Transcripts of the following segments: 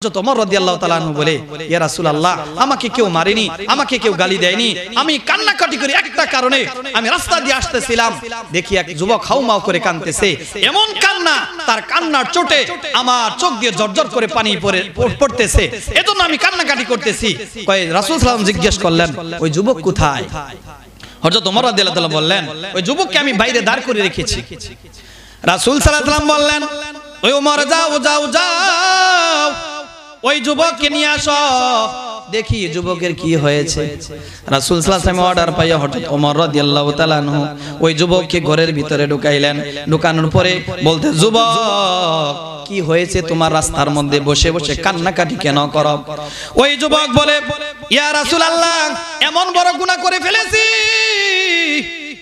ওমর রাদিয়াল্লাহু তাআলা আনহু বলে, ইয়া রাসূলুল্লাহ, আমাকে কেউ মারেনি, আমাকে কেউ গালি দেয়নি, আমি কান্নাকাটি করি একটা কারণে। আমি রাস্তা দিয়ে আসতেছিলাম, দেখি এক যুবক হাউমাউ করে কাঁদতেছে। এমন কান্না, তার কান্নার চোটে আমার চোখ দিয়ে ঝরঝর করে পানি পড়তেছে, এজন্য আমি কান্নাকাটি করতেছি। কয় রাসূল সাল্লাল্লাহু আলাইহি ওয়াসাল্লাম জিজ্ঞেস করলেন, ওই যুবক কোথায়? হযরত ওমর রাদিয়াল্লাহু তাআলা বললেন, ওই যুবককে আমি বাইরে দাঁড় করে রেখেছি। রাসূল সাল্লাল্লাহু আলাইহি ওয়াসাল্লাম বললেন, ওই ওমর যাও যাও যাও, ওই যুবককে নিয়ে আসো, দেখি যুবকের কি হয়েছে। রাসূল সাল্লাল্লাহু আলাইহি ওয়াসাল্লাম অর্ডার পাইয়া হঠাৎ ওমর রাদিয়াল্লাহু তাআলা আনহু ওই যুবককে ঘরের ভিতরে ঢুকাইলেন। ঢুকানোর পরে বলতে, যুবক কি হয়েছে তোমার, রাস্তার মধ্যে বসে বসে কান্নাকাটি কেন করো? ওই যুবক বলে, ইয়া রাসূলুল্লাহ, এমন বড় গুনাহ করে ফেলেছি,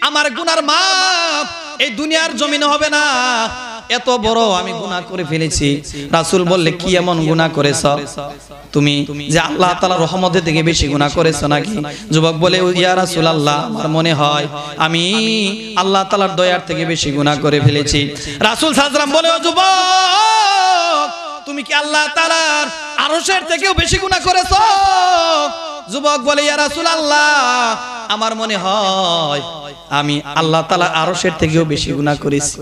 আমার গুনার মাপ এই দুনিয়ার জমিনে হবে না, এত বড় আমি গুনাহ করে ফেলেছি। রাসূল বললে, কি এমন গুনাহ করেছো তুমি যে আল্লাহ তাআলার রহমতের থেকে বেশি গুনাহ করেছো নাকি? যুবক বলে, ইয়া রাসূলুল্লাহ, আমার মনে হয় আমি আল্লাহ তাআলার দয়ার থেকে বেশি গুনাহ করে ফেলেছি। রাসূল সাল্লাল্লাহু আলাইহি ওয়াসাল্লাম বলে, ও যুবক, তুমি কি আল্লাহ তাআলার আরশের থেকেও বেশি গুনাহ করেছো? যুবক বলে, ইয়া রাসূলুল্লাহ, আমার মনে হয় আমি আল্লাহ তাআলার আরশের থেকেও বেশি গুনাহ করেছি।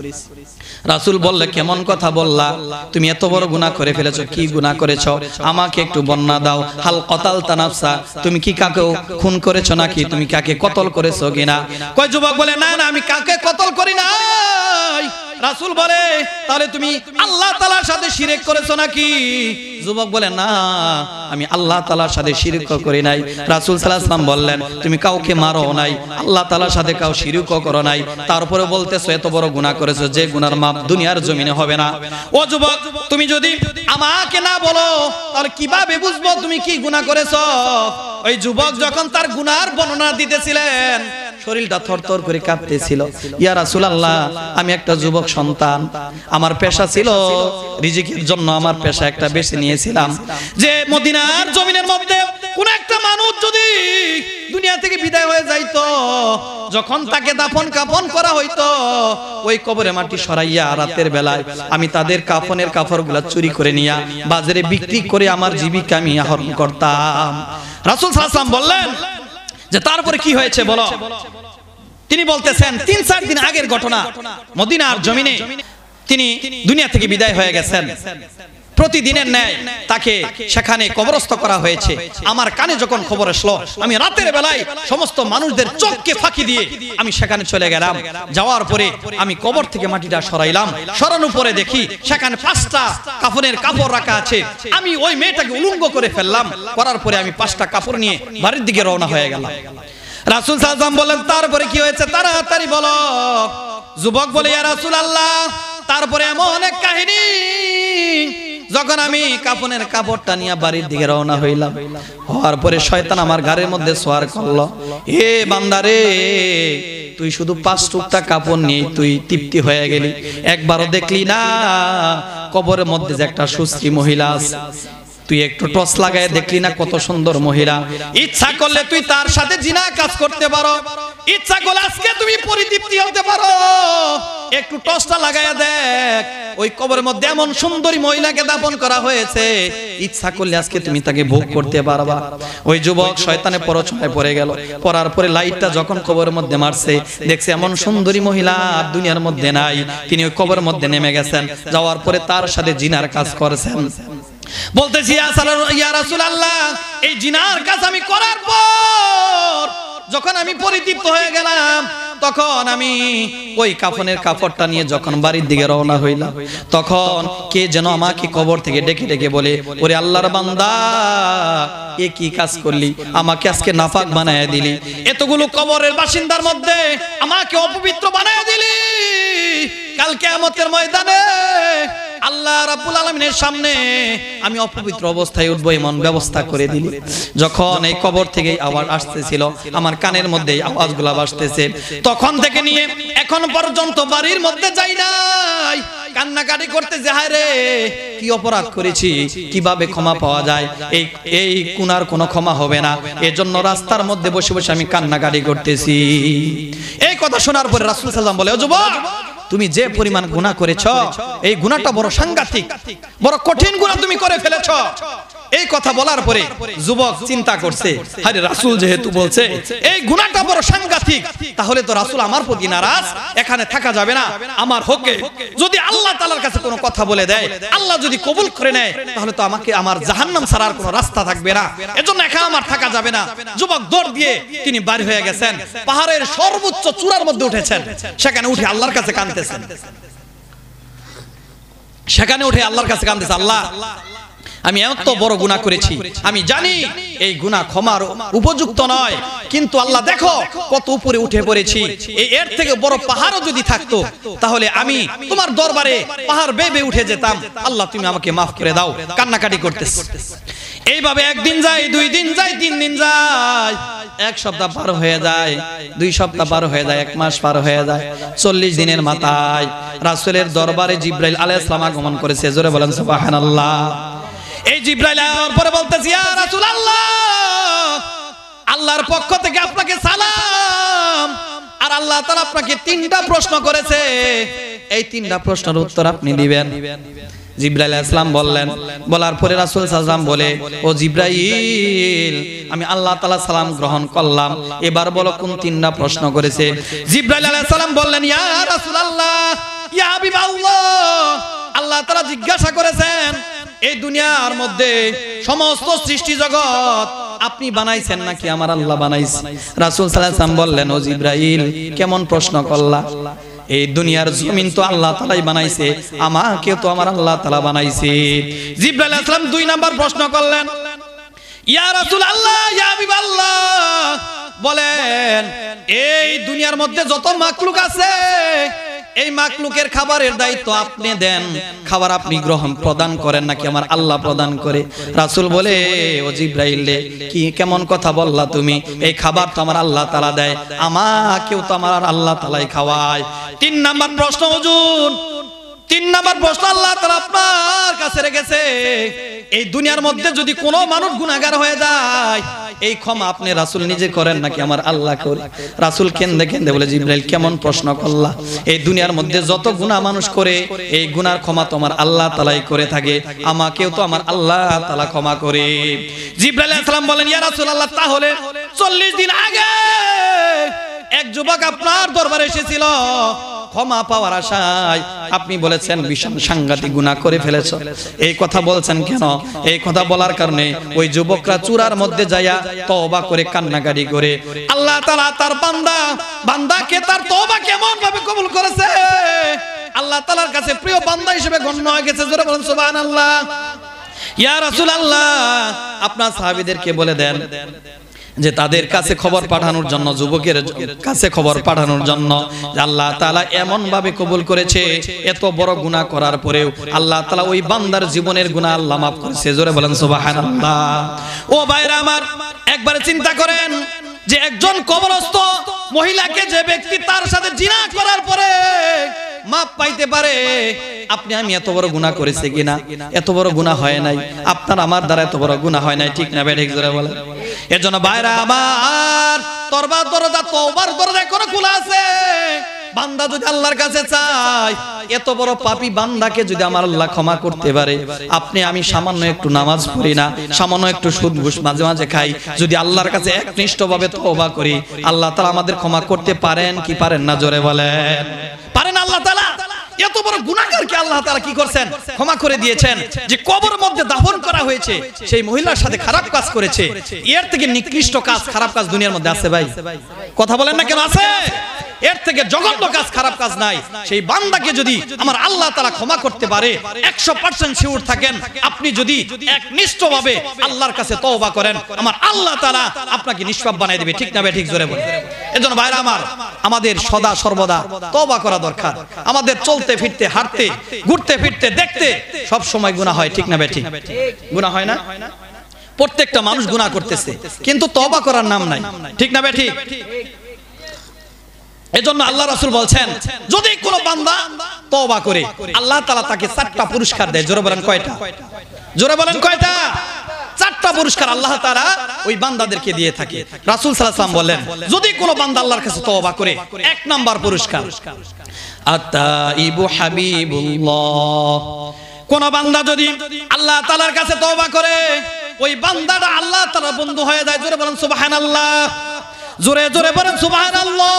রাসূল বললে, কেমন কথা বললা, তুমি এত বড় গুনাহ করে ফেলেছো, কি গুনাহ করেছো আমাকে একটু বর্ণনা দাও। হাল কতালতা নাফসা, তুমি কি কাকে খুন করেছো নাকি, তুমি কাকে কতল করেছো কিনা? কয় যুবক বলে, না না, আমি কাকে কতল করি নাই। রাসূল বলে, তাহলে তুমি আল্লাহ তাআলার সাথে শিরক করেছো নাকি? যুবক বলে, না, আমি আল্লাহ তাআলার সাথে শিরক করি নাই। রাসূল সাল্লাল্লাহু আলাইহি ওয়াসাল্লাম বললেন, তুমি কাউকে মারো নাই, আল্লাহ তাআলার সাথে কাউ শিরক করো নাই, তারপরে বলতেছো এত বড় গুনাহ করেছো যে গুনার মাপ দুনিয়ার জমিনে হবে না। ও যুবক, তুমি যদি আমাকে না বলো তাহলে কিভাবে বুঝবো তুমি কি গুনাহ করেছো? ওই যুবক যখন তার গুনার বর্ণনা দিতেছিলেন, শরীরটা থরথর করে কাঁপতেছিল। ইয়া রাসূলুল্লাহ, আমি একটা যুবক সন্তান, আমার পেশা ছিল রিজিকের জন্য, আমার পেশা একটা বেছে নিয়েছিলাম যে মদিনার জমিনের মধ্যে কোন একটা মানুষ যদি দুনিয়া থেকে বিদায় হয়ে যাইতো, যখন তাকে দাফন কাফন করা হইতো, ওই কবরে মাটি সরাইয়া রাতের বেলায় আমি তাদের কাফনের কাপড়গুলা চুরি করে নিয়া বাজারে বিক্রি করে আমার জীবিকা আমি আহরণ করতাম। রাসূল সাল্লাল্লাহু আলাইহি ওয়াসাল্লাম বললেন যে তারপরে কি হয়েছে বলো। তিনি বলতেছেন, ৩-৪ দিন আগের ঘটনা, মদিনার জমিনে তিনি দুনিয়া থেকে বিদায় হয়ে গেছেন। প্রতিদিনের ন্যায় তাকে সেখানে কবরস্থ করা হয়েছে। আমার কানে যখন খবর আসলো, আমি রাতের বেলায় সমস্ত মানুষদের চোখকে ফাঁকি দিয়ে আমি সেখানে চলে গেলাম। যাওয়ার পরে আমি কবর থেকে মাটিটা সরাইলাম, সরানোর পরে দেখি সেখানে 5টা কাফনের কাপড় রাখা আছে। আমি ওই মেয়েটাকে উলঙ্গ করে ফেললাম, করার পরে আমি 5টা কাপড় নিয়ে বাড়ির দিকে রওনা হয়ে গেলাম। রাসূল সাল্লাল্লাহু আলাইহি ওয়াসাল্লাম বললেন, তারপরে কি হয়েছে তাড়াতাড়ি বলো। যুবক বলে, ইয়া রাসূলুল্লাহ, তারপরে এমন এক কাহিনী, যখন আমি কাফনের কাপড়টা নিয়ে বাড়ির দিকে রওনা হইলাম, হওয়ার পরে শয়তান আমার ঘরের মধ্যে সোয়ার করলো, হে বান্দারে, তুই শুধু 5 টুকটা কাপড় নিয়ে তুই তৃপ্তি হয়ে গেলি, একবারও দেখলি না কবরের মধ্যে যে একটা সুশ্রী মহিলা আছে, তুই একটু টর্চ লাগায় দেখলি না কত সুন্দর মহিলা, ইচ্ছা করলে তুই তার সাথে জিনা কাজ করতে পারো, ইচ্ছা করলে আজকে তুমি পরিতৃপ্তি হতে পারো, একটু টর্চটা লাগায়া দেখ, ওই কবরের মধ্যে এমন সুন্দরী মহিলাকে দাফন করা হয়েছে, ইচ্ছা করলে আজকে তুমি তাকে ভোগ করতে পারবা। ওই যুবক শয়তানে পরচনায় পড়ে গেল। পড়ার পরে লাইটটা যখন কবরের মধ্যে মারছে, দেখছে এমন সুন্দরী মহিলা আর দুনিয়ার মধ্যে নাই। তিনি ওই কবরের মধ্যে নেমে গেছেন, যাওয়ার পরে তার সাথে জিনার কাজ করেছেন। বলতেছি, ইয়া রাসূলুল্লাহ, এই জিনার কাজ আমি করার পর যখন আমি পরিতৃপ্ত হয়ে গেলাম, তখন আমি ওই কাফনের কাপড়টা নিয়ে যখন বাড়ির দিকে রওনা হইলাম, তখন কে যেন আমাকে কবর থেকে ডেকে ডেকে বলে, ওরে আল্লাহর বান্দা, এ কি কাজ করলি, আমাকে আজকে নাপাক বানায়া দিলি, এতগুলো কবরের বাসিন্দার মধ্যে আমাকে অপবিত্র বানায়া দিলি, কাল কিয়ামতের ময়দানে আল্লাহ রাব্বুল আলামিনের সামনে আমি অপবিত্র অবস্থায় উঠবো, এমন ব্যবস্থা করে দিলি। যখন এই কবর থেকে আওয়াজ আসতেছিল, আমার কানের মধ্যে আওয়াজগুলো আসতেছে, তখন থেকে নিয়ে এখন পর্যন্ত বাড়ির মধ্যে যাই নাই, কান্নাকাটি করতে যে, হায় রে কি অপরাধ করেছি, কিভাবে ক্ষমা পাওয়া যায়, এই গুনার কোনো ক্ষমা হবে না, এজন্য রাস্তার মধ্যে বসে বসে আমি কান্নাকাটি করতেছি। এই কথা শোনার পরে রাসূল সাল্লাল্লাহু আলাইহি ওয়াসাল্লাম বলে, ও যুবক, তুমি যে পরিমাণ গুনাহ করেছো এই গুনাহটা বড় সাংঘাতিক, বড় কঠিন গুনাহ তুমি করে ফেলেছো। এই কথা বলার পরে যুবক চিন্তা করছে, আরে রাসূল যেহেতু বলছে এই গুনাহটা বড় সাংঘাতিক, তাহলে তো রাসূল আমার প্রতি নারাজ, এখানে থাকা যাবে না। আমার হকে যদি আল্লাহ তাআলার কাছে কোনো কথা বলে দেয়, আল্লাহ যদি কবুল করে নেয়, তাহলে তো আমাকে আমার জাহান্নাম ছাড়ার কোনো রাস্তা থাকবে না, এজন্য এখানে আমার থাকা যাবে না। যুবক দৌড় দিয়ে তিনি বাড়ি হয়ে গেছেন, পাহাড়ের সর্বোচ্চ চূড়ার মধ্যে উঠেছেন, সেখানে উঠে আল্লাহর কাছে কাঁদতেছেন। সেখানে উঠে আল্লাহর কাছে কাঁদতেছে, আল্লাহ আমি এত বড় গুনাহ করেছি, আমি জানি এই গুনাহ ক্ষমার উপযুক্ত নয়, কিন্তু আল্লাহ দেখো কত উপরে উঠে পড়েছি, এর থেকে বড় পাহাড়ও যদি থাকতো তাহলে আমি তোমার দরবারে পাহাড় বেয়ে উঠে যেতাম, আল্লাহ তুমি আমাকে মাফ করে দাও। কান্নাকাটি করতেছে। এইভাবে একদিন যায়, 2 দিন যায়, 3 দিন যায়, 1 সপ্তাহ পার হয়ে যায়, 2 সপ্তাহ পার হয়ে যায়, 1 মাস পার হয়ে যায়, 40 দিনের মাথায় রাসূলের দরবারে জিবরাইল আলাইহিস সালাম আগমন করেছে। জোরে বলেন সুবহানাল্লাহ। এই জিবরাইল আসার পরে বলতেছে, ইয়া রাসূলুল্লাহ, আল্লাহর পক্ষ থেকে আপনাকে সালাম, আর আল্লাহ তাআলা আপনাকে 3টা প্রশ্ন করেছে, এই 3টা প্রশ্নের উত্তর আপনি দিবেন। জিবরাইল আলাইহিস সালাম বললেন, বলার পরে রাসূল সাল্লাল্লাহু আলাইহি ওয়াসাল্লাম বলে, ও জিবরাইল, আমি আল্লাহ তাআলা সালাম গ্রহণ করলাম, এবার বলো কোন 3টা প্রশ্ন করেছে। জিবরাইল আলাইহিস সালাম বললেন, ইয়া রাসূলুল্লাহ, ইয়া হাবিবাল্লাহ, আল্লাহ তাআলা জিজ্ঞাসা করেছেন এই দুনিয়ার মধ্যে সমস্ত সৃষ্টি জগৎ আপনি বানাইছেন নাকি আমার আল্লাহ বানাইছে? রাসূল সাল্লাল্লাহু আলাইহি ওয়াসাল্লাম বললেন, ও জিবরাইল, কেমন প্রশ্ন করলা? এই দুনিয়ার জমিন তো আল্লাহ তাআলাই বানাইছে, আমাকে তো আমার আল্লাহ তাআলা বানাইছে। জিবরাইল আলাইহিস সালাম 2 নাম্বার প্রশ্ন করলেন, ইয়া রাসূলুল্লাহ, ইয়া হাবিবাল্লাহ, বলেন এই দুনিয়ার মধ্যে যত মাখলুক আছে এই মাখলুকের খাবারের দায়িত্ব আপনি দেন, খাবার আপনি গ্রহণ প্রদান করেন নাকি আমার আল্লাহ প্রদান করে? রাসূল বলে, ও জিবরাইল, কি কেমন কথা বললা তুমি? এই খাবার তো আমার আল্লাহ তাআলা দেয়, আমাকেও তো আমার আল্লাহ তাআলাই খাওয়ায়। 3 নাম্বার প্রশ্ন হুজুর, 3 নাম্বার প্রশ্ন আল্লাহ তাআলা আপনার কাছে রেখেছে, এই দুনিয়ার মধ্যে যদি কোনো মানুষ গুনাহগার হয়ে যায় এই ক্ষমা আপনি রাসূল নিজে করেন নাকি আমার আল্লাহ করে? রাসূল কেন্দে কেন্দে বলে, জিবরাইল, কেমন প্রশ্ন করলা? এই দুনিয়ার মধ্যে যত গুনাহ মানুষ করে এই গুনার ক্ষমা তো আমার আল্লাহ তাআলাই করে থাকে, আমাকেও তো আমার আল্লাহ তাআলা ক্ষমা করে। জিবরাইল আলাইহিস সালাম বলেন, ইয়া রাসূলুল্লাহ, তাহলে 40 দিন আগে এক যুবক আপনার দরবারে এসেছিল, ক্ষমা পাওয়ার আশায় আপনি বলেছেন ভীষণ সাংঘাতিক গুনাহ করে ফেলেছো। এই কথা বলছেন কেন? এই কথা বলার কারণে ওই যুবকরা চূড়ার মধ্যে যায়া তওবা করে কান্নাকাটি করে আল্লাহ তাআলা তার বান্দাকে তার তওবা কেমন ভাবে কবুল করেছে, আল্লাহ তাআলার কাছে প্রিয় বান্দা হিসেবে গণ্য হয়ে গেছে। জোরে বলেন সুবহানাল্লাহ। ইয়া রাসূলুল্লাহ, আপনার সাহাবীদেরকে বলে দেন যে তাদের কাছে খবর পাঠানোর জন্য, যুবকের কাছে খবর পাঠানোর জন্য, আল্লাহ তাআলা এমন ভাবে কবুল করেছে, এত বড় গুনাহ করার পরেও আল্লাহ তাআলা ওই বান্দার জীবনের গুনাহ আল্লাহ মাফ করেছে। জোরে বলেন সুবহানাল্লাহ। ও ভাইরা আমার, একবার চিন্তা করেন যে একজন কবরস্থ মহিলাকে যে ব্যক্তি তার সাথে জিনা করার পরে মাপ পাইতে পারে, আপনি আমি এত বড় গুনাহ করেছে কিনা? এত বড় গুনাহ হয় নাই, আপনার আমার দ্বারা এত বড় গুনাহ হয় নাই, ঠিক না বেঠিক? জোরে বলেন। এজন্য ভাইরা আমার, দরজা তওবার দরজা করে খোলা আছে। বান্দা যদি আল্লাহর কাছে চায়, এত বড় পাপী বান্দাকে যদি আমার আল্লাহ ক্ষমা করতে পারে, আপনি আমি সামান্য একটু নামাজ পড়ি না, সামান্য একটু সুদ ঘুষ মাঝে মাঝে খাই, যদি আল্লাহর কাছে একনিষ্ঠভাবে তওবা করি, আল্লাহ তাআলা আমাদের ক্ষমা করতে পারেন কি পারেন না? জোরে বলেন, পারেন। আল্লাহ তাআলা এত বড় গুনাহগারকে আল্লাহ তাআলা কি করছেন? ক্ষমা করে দিয়েছেন। যে কবরের মধ্যে দাফন করা হয়েছে সেই মহিলার সাথে খারাপ কাজ করেছে, এর থেকে নিকৃষ্ট কাজ, খারাপ কাজ দুনিয়ার মধ্যে আছে ভাই? কথা বলেন না কেন? আছে। এর থেকে জঘন্য কাজ, খারাপ কাজ নাই। সেই বান্দাকে যদি আমার আল্লাহ তাআলা ক্ষমা করতে পারে, 100% শিওর থাকেন, আপনি যদি একনিষ্ঠভাবে আল্লাহর কাছে তওবা করেন, আমার আল্লাহ তাআলা আপনাকে নিষ্পাপ বানিয়ে দিবে, ঠিক না বেঠিক? জোরে বলেন। এজন্য ভাইরা আমার, আমাদের সদা সর্বদা তওবা করা দরকার। আমাদের চলতে ফিরতে, হাঁটতে, ঘুরতে ফিরতে, দেখতে সব সময় গুনাহ হয়, ঠিক না বেঠিক? গুনাহ হয় না? প্রত্যেকটা মানুষ গুনাহ করতেছে, কিন্তু তওবা করার নাম নাই, ঠিক না বেঠিক? এজন্য আল্লাহ রাসূল বলছেন, যদি কোনো বান্দা তওবা করে আল্লাহ তাআলা তাকে 4টা পুরস্কার দেয়। জোরে বলেন কয়টা? জোরে বলেন কয়টা? 4টা চারটা পুরস্কার আল্লাহ তাআলা ওই বান্দাদেরকে দিয়ে থাকে। রাসূল সাল্লাল্লাহু আলাইহি ওয়াসাল্লাম বলেন, যদি কোনো বান্দা আল্লাহর কাছে তওবা করে, এক নাম্বার পুরস্কার আত-তাইবু হাবিবুল্লাহ। কোন বান্দা যদি আল্লাহ তাআলার কাছে তওবা করে, ওই বান্দাটা আল্লাহ তাআলার বন্ধু হয়ে যায়। জোরে বলেন সুবহানাল্লাহ, জোরে জোরে বলেন সুবহানাল্লাহ।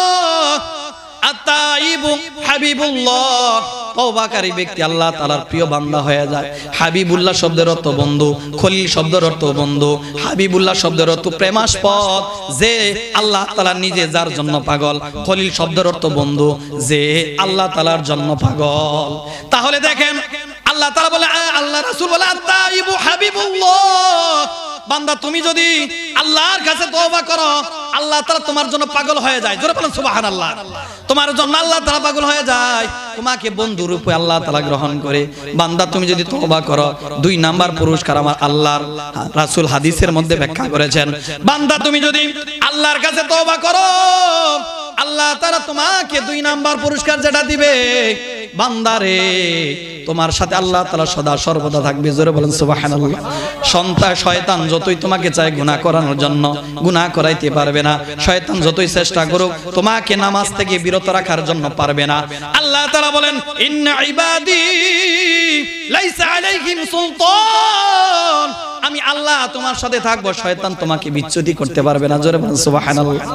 আত-তাইবু হাবিবুল্লাহ, তওবাকারী ব্যক্তি আল্লাহ তাআলার প্রিয় বান্দা হয়ে যায়। হাবিবুল্লাহ শব্দের অর্থ বন্ধু, খলিল শব্দের অর্থ বন্ধু, হাবিবুল্লাহ শব্দের অর্থ প্রেমাস্পদ, যে আল্লাহ তাআলা নিজে যার জন্য পাগল। খলিল শব্দের অর্থ বন্ধু, যে আল্লাহ তাআলার জন্য পাগল। তাহলে দেখেন আল্লাহ তাআলা বলে, আল্লাহ রাসূল বলে আত-তাইবু হাবিবুল্লাহ, বান্দা তুমি যদি আল্লাহর কাছে তওবা করো, আল্লাহ তাআলা তোমার জন্য পাগল হয়ে যায়। জোরে বলেন সুবহানাল্লাহ। তোমার জন্য আল্লাহ তাআলা পাগল হয়ে যায়, তোমাকে বন্ধু রূপে আল্লাহ তাআলা গ্রহণ করে। বান্দা তুমি যদি তওবা করো, দুই নাম্বার পুরস্কার আমার আল্লাহর রাসূল হাদিসের মধ্যে ব্যাখ্যা করেছেন, বান্দা তুমি যদি আল্লাহর কাছে তওবা করো, আল্লাহ তাআলা তোমাকে দুই নাম্বার পুরস্কার যেটা দিবে, বান্দারে তোমার সাথে আল্লাহ তাআলা সদা সর্বদা থাকবে। জোরে বলেন সুবহানাল্লাহ। শয়তান যতই তোমাকে চায় গুনাহ করানোর জন্য, গুনাহ করাইতে পারবে না। শয়তান যতই চেষ্টা করুক, তোমাকে নামাজ থেকে বিরত রাখার জন্য পারবে না। আল্লাহ তাআলা বলেন, ইন্না ইবাদি লাইসা আলাইহিম সুলতান, আমি আল্লাহ তোমার সাথে থাকবো, শয়তান তোমাকে বিচ্যুতি করতে পারবে না। জোরে বলেন সুবহানাল্লাহ।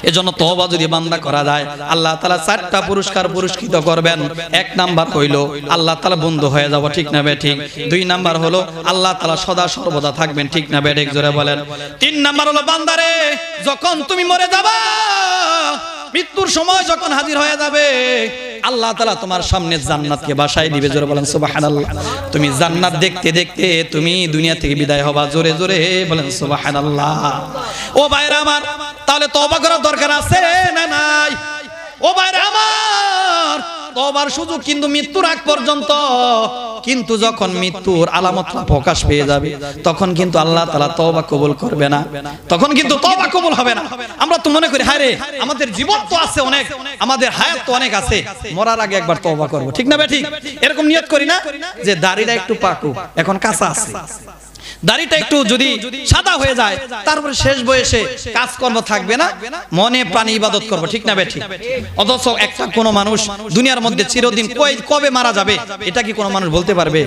এজন্য তওবা যদি বান্দা করা যায়, আল্লাহ তাআলা চারটা পুরস্কার পুরস্কৃত করবেন। এক নাম্বার হইল আল্লাহ তাআলা বন্ধু হয়ে যাব, ঠিক না ঠিক? দুই নাম্বার হলো আল্লাহ তাআলা সদা সর্বদা থাকবেন, ঠিক না ঠিক? জোরে বলেন। তিন নাম্বার হলো বান্দারে, যখন তুমি মরে যাবা, মৃত্যুর সময় যখন হাজির হয়ে যাবে, আল্লাহ তাআলা তোমার সামনে জান্নাতকে বাসায় দিবে। জোরে বলেন সুবহানাল্লাহ। তুমি জান্নাত দেখতে দেখতে তুমি দুনিয়া থেকে বিদায় হবা। জোরে জোরে বলেন সুবহানাল্লাহ। ও ভাইরা আমার, তাহলে তওবা করার দরকার আছে না নাই? ও ভাইরা আমার, তওবার সুযোগ কিন্তু মৃত্যুর আগ পর্যন্ত, কিন্তু যখন মৃত্যুর আলামতটা প্রকাশ পেয়ে যাবে, তখন কিন্তু আল্লাহ তাআলা তওবা কবুল করবে না, তখন কিন্তু তওবা কবুল হবে না। আমরা তো মনে করি, হায় রে, আমাদের জীবন তো আছে অনেক, আমাদের হায়াত তো অনেক আছে, মরার আগে একবার তওবা করব, ঠিক না ঠিক? এরকম নিয়ত করি না যে দাড়িটা একটু পাকুক, এখন কাঁচা আছে, দাড়িটা একটু যদি সাদা হয়ে যায়, তারপরে শেষ বয়সে কাজকর্ম থাকবে না, মনে প্রাণে ইবাদত করব, ঠিক না ঠিক? অথচ একটা কোন মানুষ দুনিয়ার মধ্যে চিরদিন কবে মারা যাবে, এটা কি কোনো মানুষ বলতে পারবে?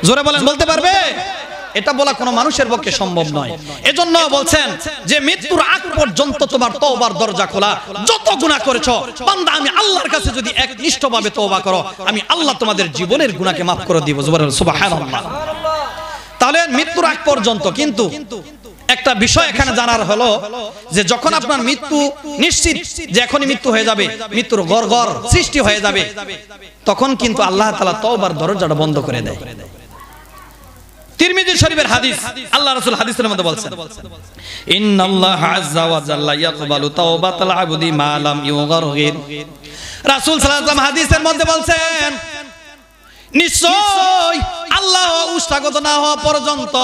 জোরে বলেন, বলতে পারবে? এটা বলা কোনো মানুষের পক্ষে সম্ভব নয়। এজন্য বলছেন যে মৃত্যুর আগ পর্যন্ত তোমার তওবার দরজা খোলা। যত গুনাহ করেছো বান্দা, আমি আল্লাহর কাছে যদি একনিষ্ঠভাবে তওবা করো, আমি আল্লাহ তোমাদের জীবনের গুনাহকে মাফ করে দিব। সুবহানাল্লাহ। তাহলে মৃত্যুর আগ পর্যন্ত। কিন্তু একটা বিষয় এখানে জানার হলো যে যখন আপনার মৃত্যু নিশ্চিত যে এখনই মৃত্যু হয়ে যাবে, মৃত্যুর গড়গড় সৃষ্টি হয়ে যাবে, তখন কিন্তু আল্লাহ তাআলা তওবার দরজাটা বন্ধ করে দেয়। তিরমিজি শরীফের হাদিস, আল্লাহ রাসূল হাদিসের মধ্যে বলেন, ইন্নাল্লাহা আযজা ওয়া জাল্লা ইয়াকবালু তাওবাতাল আবদি মা লাম ইউগারগির। রাসূল সাল্লাল্লাহু আলাইহি ওয়াসাল্লাম হাদিসের মধ্যে বলেন, নিশ্চয় আল্লাহ উস্তাগত না হওয়া পর্যন্ত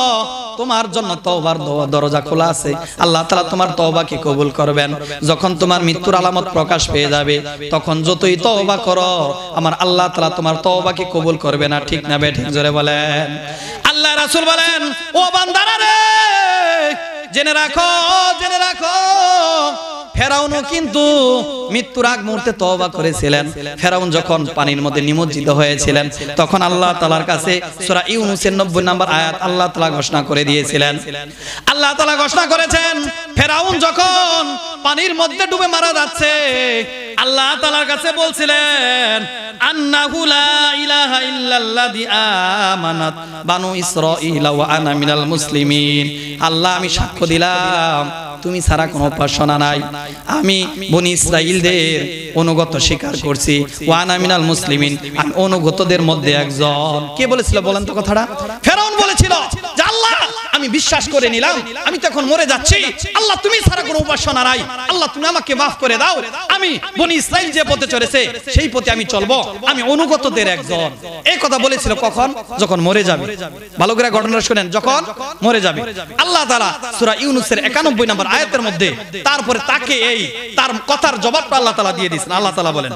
তোমার জন্য তওবার দরজা খোলা আছে। আল্লাহ তাআলা তোমার তওবাকে কবুল করবেন। যখন তোমার মৃত্যুর আলামত প্রকাশ পেয়ে যাবে, তখন যতই তওবা করো, আমার আল্লাহ তাআলা তোমার তওবাকে কবুল করবে না, ঠিক না ঠিক? জোরে বলেন। আল্লাহ রাসূল বলেন, ও বান্দারা রে, জেনে রাখো, জেনে রাখো, ফেরাউনও কিন্তু মৃত্যুর আগ মুহূর্তে তওবা করেছিলেন। ফেরাউন যখন পানির মধ্যে নিমজ্জিত হয়েছিলেন, তখন আল্লাহ তাআলার কাছে সূরা ইউনূসের 90 নম্বর আয়াত আল্লাহ তাআলা ঘোষণা করে দিয়েছিলেন। আল্লাহ তাআলা ঘোষণা করেছেন, ফেরাউন যখন পানির মধ্যে ডুবে মারা যাচ্ছে, আল্লাহ তাআলার কাছে বলছিলেন, আন্নাহু লা ইলাহা ইল্লাল্লাযী আমানাত বানু ইসরাঈল ওয়া আনা মিনাল মুসলিমিন। আল্লাহ, আমি সাক্ষ্য দিলাম তুমি ছাড়া কোনো উপাসনা নাই, আমি বনি ইসরাঈলদের অনুগত স্বীকার করছি, ওয়া আনা মিনাল মুসলিমিন, আমি অনুগতদের মধ্যে একজন। কে বলেছিল বলেন তো কথাটা? ফেরাউন বলেছিল যে আল্লাহ, আমি বিশ্বাস করে নিলাম, আমি তো এখন মরে যাচ্ছি, আল্লাহ তুমি ছাড়া কোনো উপাসনা নাই, আল্লাহ তুমি আমাকে মাফ করে দাও, আমি বনি ইসরাঈল যে পথে চলেছে সেই পথে আমি চলবো, আমি অনুগতদের একজন। এই কথা বলেছিল কখন? যখন মরে যাবে। ভালো করে ঘটনাটা শুনেন, যখন মরে যাবে। আল্লাহ তাআলা সূরা ইউনূসের 91 নম্বর আয়াতের মধ্যে তারপরে তাকে এই তার কথার জবাবটা আল্লাহ তাআলা দিয়ে দিয়েছেন। আল্লাহ তাআলা বলেন,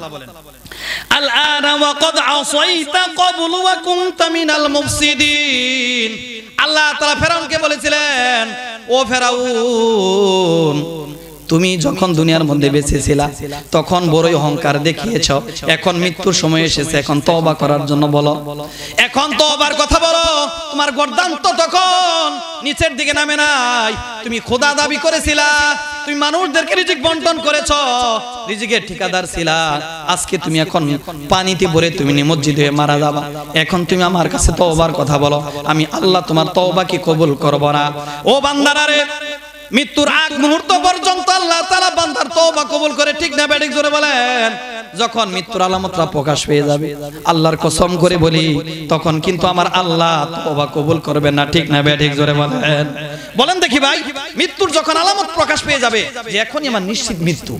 আল-আনা ওয়া ক্বাদ আসাইতা ক্বাবলু ওয়া কুনতা মিনাল মুফসিদিন। আল্লাহ তাআলা ফেরাউনকে বলেছিলেন, ও ফেরাউন, তুমি যখন দুনিয়ার মধ্যে বেঁচে ছিলা তখন বড়ই অহংকার দেখিয়েছ, এখন মৃত্যুর সময় এসেছে, এখন তওবা করার জন্য বলো, এখন তওবার কথা বলো। তোমার গর্দান তো তখন নিচের দিকে নামে নাই, তুমি খোদা দাবি করেছিলা, তুমি মানুষদেরকে রিজিক বন্টন করেছো, রিজিকের ঠিকাদার ছিলা, আজকে তুমি এখন পানিতে ভরে তুমি নিমজ্জিত হয়ে মারা যাবা, এখন তুমি আমার কাছে তওবার কথা বলো, আমি আল্লাহ তোমার তওবাকে কবুল করব না। ও বান্দারা রে, মৃত্যুর আগ মুহূর্ত পর্যন্ত আল্লাহ তাআলা বান্দার তওবা কবুল করে, ঠিক না বেঠিক জোরে বলেন? যখন মৃত্যুর আলামতটা প্রকাশ পেয়ে যাবে, আল্লাহর কসম করে বলি, তখন কিন্তু আমার আল্লাহ তওবা কবুল করবেন না, ঠিক না বেঠিক জোরে বলেন? বলেন দেখি ভাই, মৃত্যুর যখন আলামত প্রকাশ পেয়ে যাবে যে এখনই আমার নিশ্চিত মৃত্যু,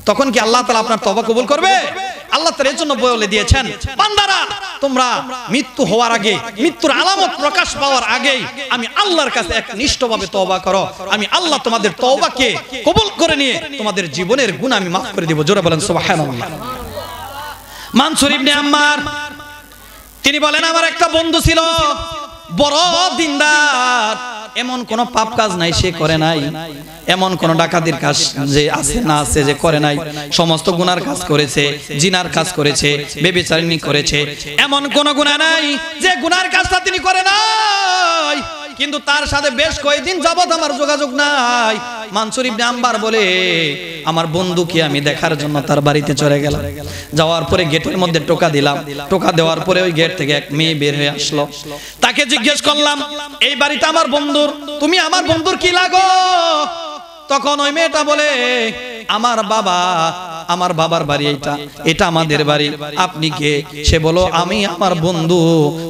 তখন কি আল্লাহ তাআলা আপনার তওবা কবুল করবে? আল্লাহ তাআলা এর জন্য বলে দিয়েছেন, বান্দারা তোমরা মৃত্যু হওয়ার আগে, মৃত্যুর আলামত প্রকাশ পাওয়ার আগেই আমি আল্লাহর কাছে একনিষ্ঠভাবে তওবা করো, আমি আল্লাহ তোমাদের তওবাকে কবুল করে নিয়ে তোমাদের জীবনের গুনাহ আমি মাফ করে দেব। জোরে বলেন সুবহানাল্লাহ। মানসুর ইবনে আম্মার তিনি বলেন, আমার একটা বন্ধু ছিল বড় দিনদার, এমন কোন পাপ কাজ নাই সে করে নাই, এমন কোন ডাকাতির কাজ যে আছে না আছে যে করে নাই, সমস্ত গুনার কাজ করেছে, জিনার কাজ করেছে, ব্যভিচারিণী করেছে, এমন কোন গুনাহ নাই যে গুনার কাজটা তিনি করে নাই, কিন্তু তার সাথে বেশ কয়েকদিন যাবত আমার যোগাযোগ নাই। মানসুর ইবনে আম্বার বলে, আমার বন্ধুকে আমি দেখার জন্য তার বাড়িতে চলে গেলাম, যাওয়ার পরে গেটের মধ্যে টোকা দিলাম, টোকা দেওয়ার পরে ওই গেট থেকে এক মেয়ে বের হয়ে আসলো, তাকে জিজ্ঞেস করলাম, এই বাড়িটা আমার বন্ধুর, তুমি আমার বন্ধুর কি লাগো? তখন ওই মেয়েটা বলে, আমার বাবা, আমার বাবার বাড়ি এইটা, এটা আমাদের বাড়ি, আপনি কে? সে বলো, আমি আমার বন্ধু,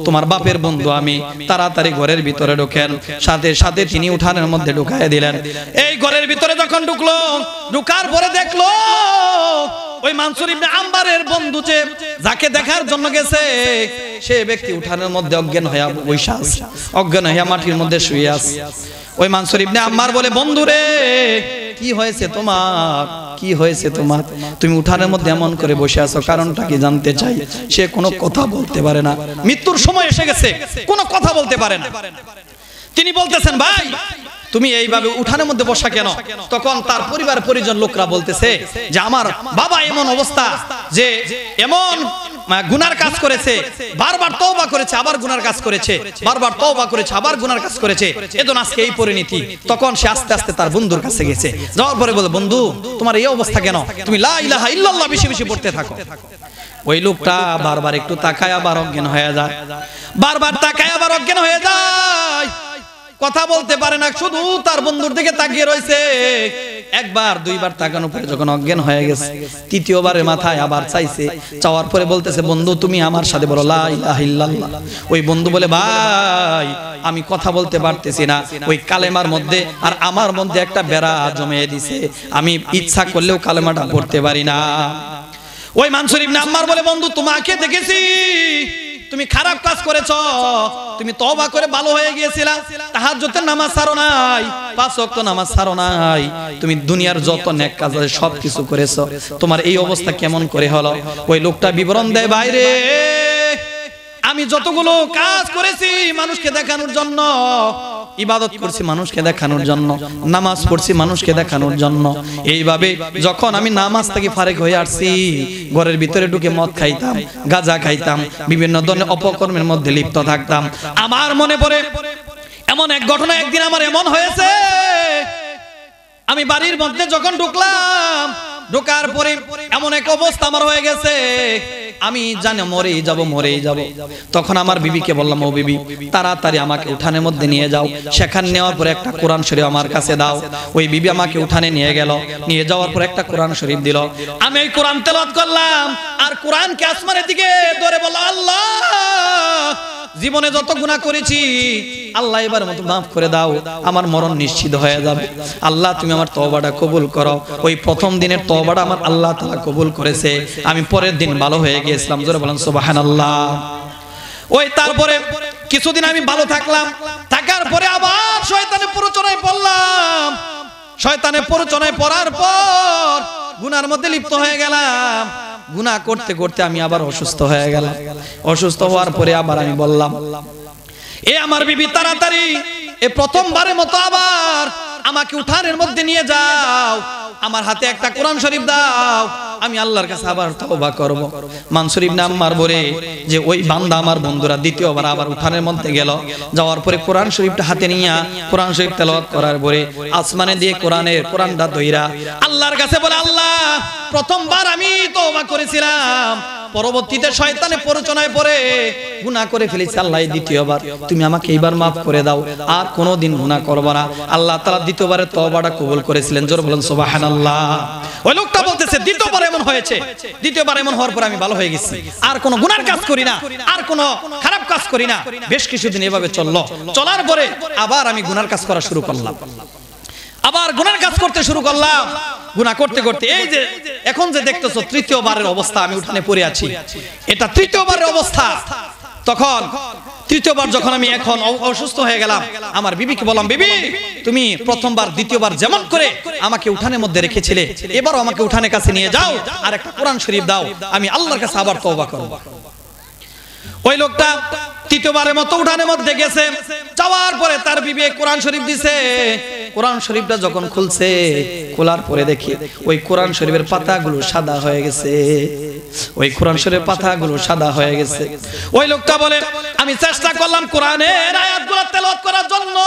তোমার বাপের বন্ধু আমি। তাড়াতাড়ি ঘরের ভিতরে ঢোকেন, সাথে সাথে তিনি উঠানের মধ্যে ঢুকায় দিলেন। এই ঘরের ভিতরে যখন ঢুকলো, ঢুকার পরে দেখলো ওই মানসুর ইবনে আম্বারের বন্ধু যে যাকে দেখার জন্য গেছে, সে ব্যক্তি উঠানের মধ্যে অজ্ঞান হয়ে বসে আছে, অজ্ঞান হয়ে মাটির মধ্যে শুয়ে আছে। ওই মানসুর ইবনে আম্মার বলে, বন্ধু রে, কি হয়েছে তোমার, কি হয়েছে তোমার, তুমি উঠানের মধ্যে এমন করে বসে আছো, কারণটা কি জানতে চাই। সে কোনো কথা বলতে পারে না, মৃত্যুর সময় এসে গেছে, কোনো কথা বলতে পারে না। তিনি বলতেছেন, ভাই তুমি এইভাবে উঠানের মধ্যে বসা কেন? তখন তার পরিবার পরিজন লোকরা বলতেছে যে আমার বাবা এমন অবস্থা যে এমন গুনার কাজ করেছে, বারবার তওবা করেছে, আবার গুনার কাজ করেছে, বারবার তওবা করেছে, আবার গুনার কাজ করেছে, এজন্য আজকে এই পরিণতি। তখন সে আস্তে আস্তে তার বন্ধুর কাছে গেছে, যাওয়ার পরে বলে, বন্ধু তোমার এই অবস্থা কেন? তুমি লা ইলাহা ইল্লাল্লাহ বেশি বেশি পড়তে থাকো। ওই লোকটা বারবার একটু তাকায় আবার অজ্ঞান হয়ে যায়, বারবার তাকায় আবার অজ্ঞান হয়ে যায়, কথা বলতে পারে না, শুধু তার বন্ধুর দিকে তাকিয়ে রয়েছে। একবার দুইবার তাকানোর পরে যখন অজ্ঞান হয়ে গেছে, তৃতীয়বারের মাথায় আবার চাইছে, চাওয়ার পরে বলতেছে, বন্ধু তুমি আমার সাথে বলো লা ইলাহা ইল্লাল্লাহ। ওই বন্ধু বলে, ভাই আমি কথা বলতে পারতেছি না, ওই কালেমার মধ্যে আর আমার মধ্যে একটা বেড়া জমিয়ে দিছে, আমি ইচ্ছা করলেও কালেমাটা পড়তে পারি না। ওই মানসুর ইবনে আম্মার বলে, বন্ধু তোমাকে দেখেছি, তুমি খারাপ কাজ করেছো, তুমি তওবা করে ভালো হয়ে গিয়েছিলা, তাহাজ্জুদের নামাজ ছাড়ো নাই, 5 ওয়াক্ত নামাজ ছাড়ো নাই, তুমি দুনিয়ার যত নেক কাজ আছে সব কিছু করেছো, তোমার এই অবস্থা কেমন করে হলো? ওই লোকটা বিবরণ দেয়, বাইরে আমি যতগুলো কাজ করেছি মানুষকে দেখানোর জন্য, ইবাদত করছি মানুষকে দেখানোর জন্য, নামাজ পড়ছি মানুষকে দেখানোর জন্য, এইভাবে যখন আমি নামাজ থেকে ফারেক হয়ে আসছি, ঘরের ভিতরে ঢুকে মদ খাইতাম, গাঁজা খাইতাম, বিভিন্ন ধরনের অপকর্মের মধ্যে লিপ্ত থাকতাম। আমার মনে পড়ে এমন এক ঘটনা, একদিন আমার এমন হয়েছে, আমি বাড়ির মধ্যে যখন ঢুকলাম, ঢোকার পরে এমন এক অবস্থা আমার হয়ে গেছে, আমি জানি মরেই যাব, মরেই যাব। তখন আমার বিবিকে বললাম, ও বিবি তাড়াতাড়ি আমাকে উঠানের মধ্যে নিয়ে যাও, সেখানে নেওয়ার পরে একটা কোরআন শরীফ আমার কাছে দাও। ওই বিবি আমাকে উঠানে নিয়ে গেল, নিয়ে যাওয়ার পর একটা কোরআন শরীফ দিল, আমি এই কোরআন তেলাওয়াত করলাম, আর কোরআনকে আসমানের দিকে ধরে বললাম, আল্লাহ জীবনে যত গুনাহ করেছি আল্লাহ এবার মতো মাফ করে দাও, আমার মরণ নিশ্চিত হয়ে যাবে, আল্লাহ তুমি আমার তওবাটা কবুল করো। ওই প্রথম দিনের তওবাটা আমার আল্লাহ তাআলা কবুল করেছে, আমি পরের দিন ভালো হয়ে গিয়েছিলাম। জোরে বলেন সুবহানাল্লাহ। ওই তারপরে কিছুদিন আমি ভালো থাকলাম, থাকার পরে আবার শয়তানের প্ররোচনায় পড়লাম, শয়তানের প্ররোচনায় পড়ার পর গুনার মধ্যে লিপ্ত হয়ে গেলাম, গুনাহ করতে করতে আমি আবার অসুস্থ হয়ে গেলাম। অসুস্থ হওয়ার পরে আবার আমি বললাম, এ আমার বিবি তাড়াতাড়ি এ প্রথমবারের মতো আবার আমাকে উঠানের মধ্যে নিয়ে যাও, আমার হাতে একটা কোরআন শরীফ দাও, আমি আল্লাহর কাছে আবার তওবা করব। মানসুর ইবনে আম্মার বলে যে ওই বান্দা আমার বন্ধুরা দ্বিতীয়বার আবার উঠানের মধ্যে গেল, যাওয়ার পরে কোরআন শরীফটা হাতে নিয়ে কোরআন শরীফ তেলাওয়াত করার পরে আসমানে দিয়ে কোরআনটা ধইরা আল্লাহর কাছে বলে, আল্লাহ প্রথমবার আমি তওবা করেছিলাম, পরবর্তীতে শয়তানে প্ররোচনায় পড়ে গুনাহ করে ফেলেছি, আল্লাহ দ্বিতীয়বার তুমি আমাকে এইবার maaf করে দাও, আর কোনোদিন গুনাহ করব না। আল্লাহ তাআলা দ্বিতীয়বারের তওবাটা কবুল করেছিলেন। জোরে বলেন সুবহানাল্লাহ। ওই লোকটা বলতেছে দ্বিতীয়বার এমন হয়েছে, দ্বিতীয়বার এমন হওয়ার পর আমি ভালো হয়ে গেছি, আর কোনো গুনার কাজ করি না, আর কোনো খারাপ কাজ করি না। বেশ কিছুদিন এভাবে চলার পরে আবার আমি গুনার কাজ করা শুরু করলাম, আবার গুনার কাজ করতে শুরু করলাম। গুনাহ করতে করতে এই যে এখন যে দেখতেছো তৃতীয়বারের অবস্থা, আমি উঠানে পড়ে আছি, এটা তৃতীয়বারের অবস্থা। তখন তৃতীয়বার যখন আমি এখন অসুস্থ হয়ে গেলাম, আমার বিবিকে বললাম, বিবি তুমি প্রথমবার দ্বিতীয়বার যেমন করে আমাকে উঠানের মধ্যে রেখেছিলে, এবারও আমাকে উঠানের কাছে নিয়ে যাও, আর একটা কোরআন শরীফ দাও, আমি আল্লাহর কাছে আবার তওবা করব। ওই লোকটা তৃতীয়বারের মতো উঠানের মধ্যে গেছে, যাওয়ার পরে তার বিবি কোরআন শরীফ দিছে। কোরআন শরীফটা যখন খুলছে, খোলার পরে দেখি ওই কোরআন শরীফের পাতাগুলো সাদা হয়ে গেছে, ওই কোরআন শরীফের পাতাগুলো সাদা হয়ে গেছে। ওই লোকটা বলে, আমি চেষ্টা করলাম কোরআনের আয়াতগুলো তেলাওয়াত করার জন্য,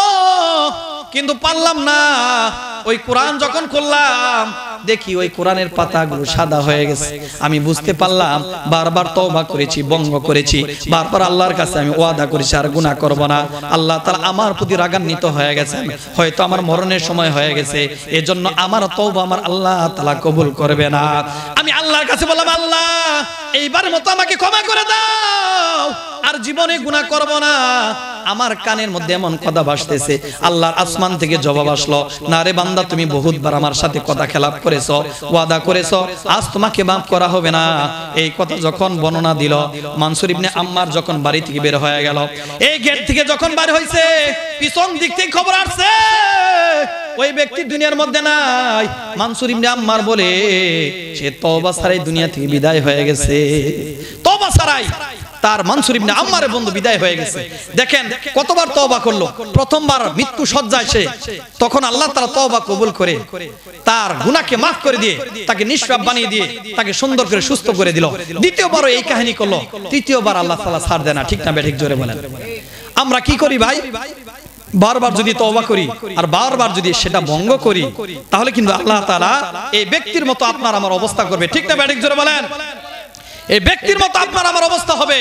কিন্তু পারলাম না। ওই কোরআন যখন খুললাম দেখি ওই কোরআনের পাতাগুলো সাদা হয়ে গেছে। আমি বুঝতে পারলাম বারবার তওবা করেছি, বঙ্গ করেছি, বারবার আল্লাহর কাছে আমি ওয়াদা করেছি আর গুনাহ করব না। আল্লাহ তাআলা আমার প্রতি রাগান্বিত হয়ে গেছেন, হয়তো আমার মরণের সময় হয়ে গেছে, এজন্য আমার তওবা আমার আল্লাহ তাআলা কবুল করবে না। আমি আল্লাহর কাছে বললাম, আল্লাহ এইবারের মতো আমাকে ক্ষমা করে দাও, আর জীবনে গুনাহ করব না। আমার কানের মধ্যে এমন কথা ভাসতেছে, আল্লাহর আসমান থেকে জবাব আসলো, না রে বান্দা, তুমি বহুতবার আমার সাথে কথা খেলাপ করেছো, ওয়াদা করেছো, আজ তোমাকে মাফ করা হবে না। এই কথা যখন বর্ণনা দিল, মানসুর ইবনে আম্মার যখন বাড়ি থেকে বের হয়ে গেল, এই গেট থেকে যখন বের হইছে, পিছন দিক থেকে খবর আসছে ওই ব্যক্তি দুনিয়ার মধ্যে নাই। মানসুর ইবনে আম্মার বলে সে তওবা ছাড়াই দুনিয়া থেকে বিদায় হয়ে গেছে, তওবা ছাড়াই তার মানসুর ইবনে আম্মারের বন্ধু বিদায় হয়ে গেছে। দেখেন কতবার তওবা করলো, প্রথমবার মৃত্যু সজ্জায় সে, তখন আল্লাহ তাআলা তওবা কবুল করে তার গুনাহকে maaf করে দিয়ে তাকে নিষ্পাপ বানিয়ে দিয়ে তাকে সুন্দর করে সুস্থ করে দিল। দ্বিতীয়বারও এই কাহিনী করলো, তৃতীয়বার আল্লাহ তাআলা ছাড় দেয় না। ঠিক না বেঠিক? জোরে বলেন। আমরা কি করি ভাই? বারবার যদি তওবা করি আর বারবার যদি সেটা ভঙ্গ করি, তাহলে কিন্তু আল্লাহ তাআলা এই ব্যক্তির মতো আপনার আমার অবস্থা করবে। ঠিক না বেঠিক? জোরে বলেন। এই ব্যক্তির মতো আপনার আমার অবস্থা হবে।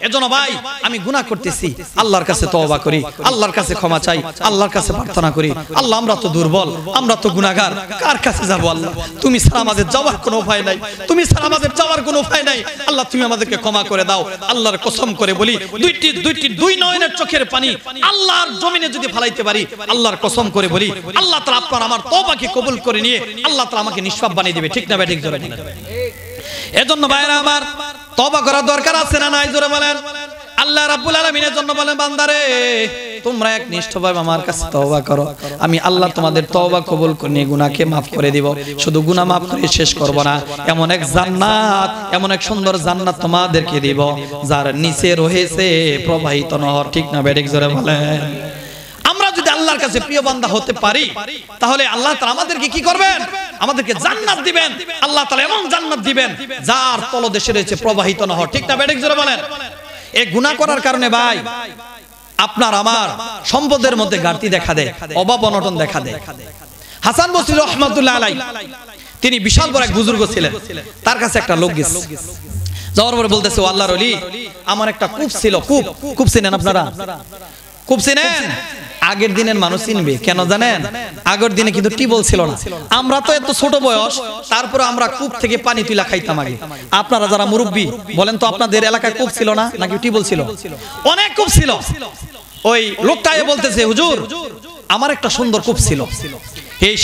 এজন্য ভাই আমি গুনাহ করতেছি, আল্লাহর কাছে তওবা করি, আল্লাহর কাছে ক্ষমা চাই, আল্লাহর কাছে প্রার্থনা করি, আল্লাহ আমরা তো দুর্বল, আমরা তো গুনাহগার, কার কাছে যাব আল্লাহ? তুমি ছাড়া আমাদের যাওয়ার কোনো উপায় নাই, তুমি ছাড়া আমাদের যাওয়ার কোনো উপায় নাই। আল্লাহ তুমি আমাদেরকে ক্ষমা করে দাও। আল্লাহর কসম করে বলি, দুই নয়নের চোখের পানি আল্লাহর জমিনে যদি ফলাইতে পারি, আল্লাহর কসম করে বলি, আল্লাহ তাআলা আপনার আমার তওবাকে কবুল করে নিয়ে আল্লাহ তাআলা আমাকে নিষ্পাপ বানিয়ে দিবে। ঠিক না বেঠিক? জোরে বলেন। এজন্য ভাইরা আমার তওবা করার দরকার আছে না নাই? জোরে বলেন। আল্লাহ রাব্বুল আলামিনের জন্য বলেন, বান্দারে তোমরা একনিষ্ঠভাবে আমার কাছে তওবা করো, আমি আল্লাহ তোমাদের তওবা কবুল করে নিয়ে গুনাহকে maaf করে দিব। শুধু গুনাহ maaf করে শেষ করব না, এমন এক জান্নাত, এমন এক সুন্দর জান্নাত তোমাদেরকে দিব যার নিচে রয়েছে প্রবাহিত নহর। ঠিক না বেঠিক? জোরে বলেন। আমরা যদি আল্লাহর কাছে প্রিয় বান্দা হতে পারি, তাহলে আল্লাহ তাআলা আমাদেরকে কি করবেন? আমাদেরকে জান্নাত দিবেন। আল্লাহ তাআলা এমন জান্নাত দিবেন যার তলদেশে রয়েছে প্রবাহিত নহর। ঠিক না বেঠিক? জোরে বলেন। এই গুনাহ করার কারণে ভাই আপনার আমার সম্পদের মধ্যে ঘাটতি দেখা দেয়, অভাব অনটন দেখা দেয়। হাসান বসরি রাহমাতুল্লাহ আলাইহি তিনি বিশাল বড় এক বুজুর্গ ছিলেন, তার কাছে একটা লোক গেছে, যাওয়ার পরে বলতেছে, ও আল্লাহর ওলি, আমার একটা কূপ ছিল। কূপ চিনেন আপনারা? কূপ চিনেন? আগের দিনের মানুষ চিনবে কেন জানেন? আগের দিনে কিন্তু টিউবওয়েল ছিল না। আমরা তো এত ছোট বয়স, তারপরে আমরা কূপ থেকে পানি তুলা খাইতাম আগে। আপনারা যারা মুরব্বি বলেন তো, আপনাদের এলাকায় কূপ ছিল না নাকি টিউবওয়েল ছিল? অনেক কূপ ছিল। ওই লোকটা বলতেছে, হুজুর আমার একটা সুন্দর কূপ ছিল,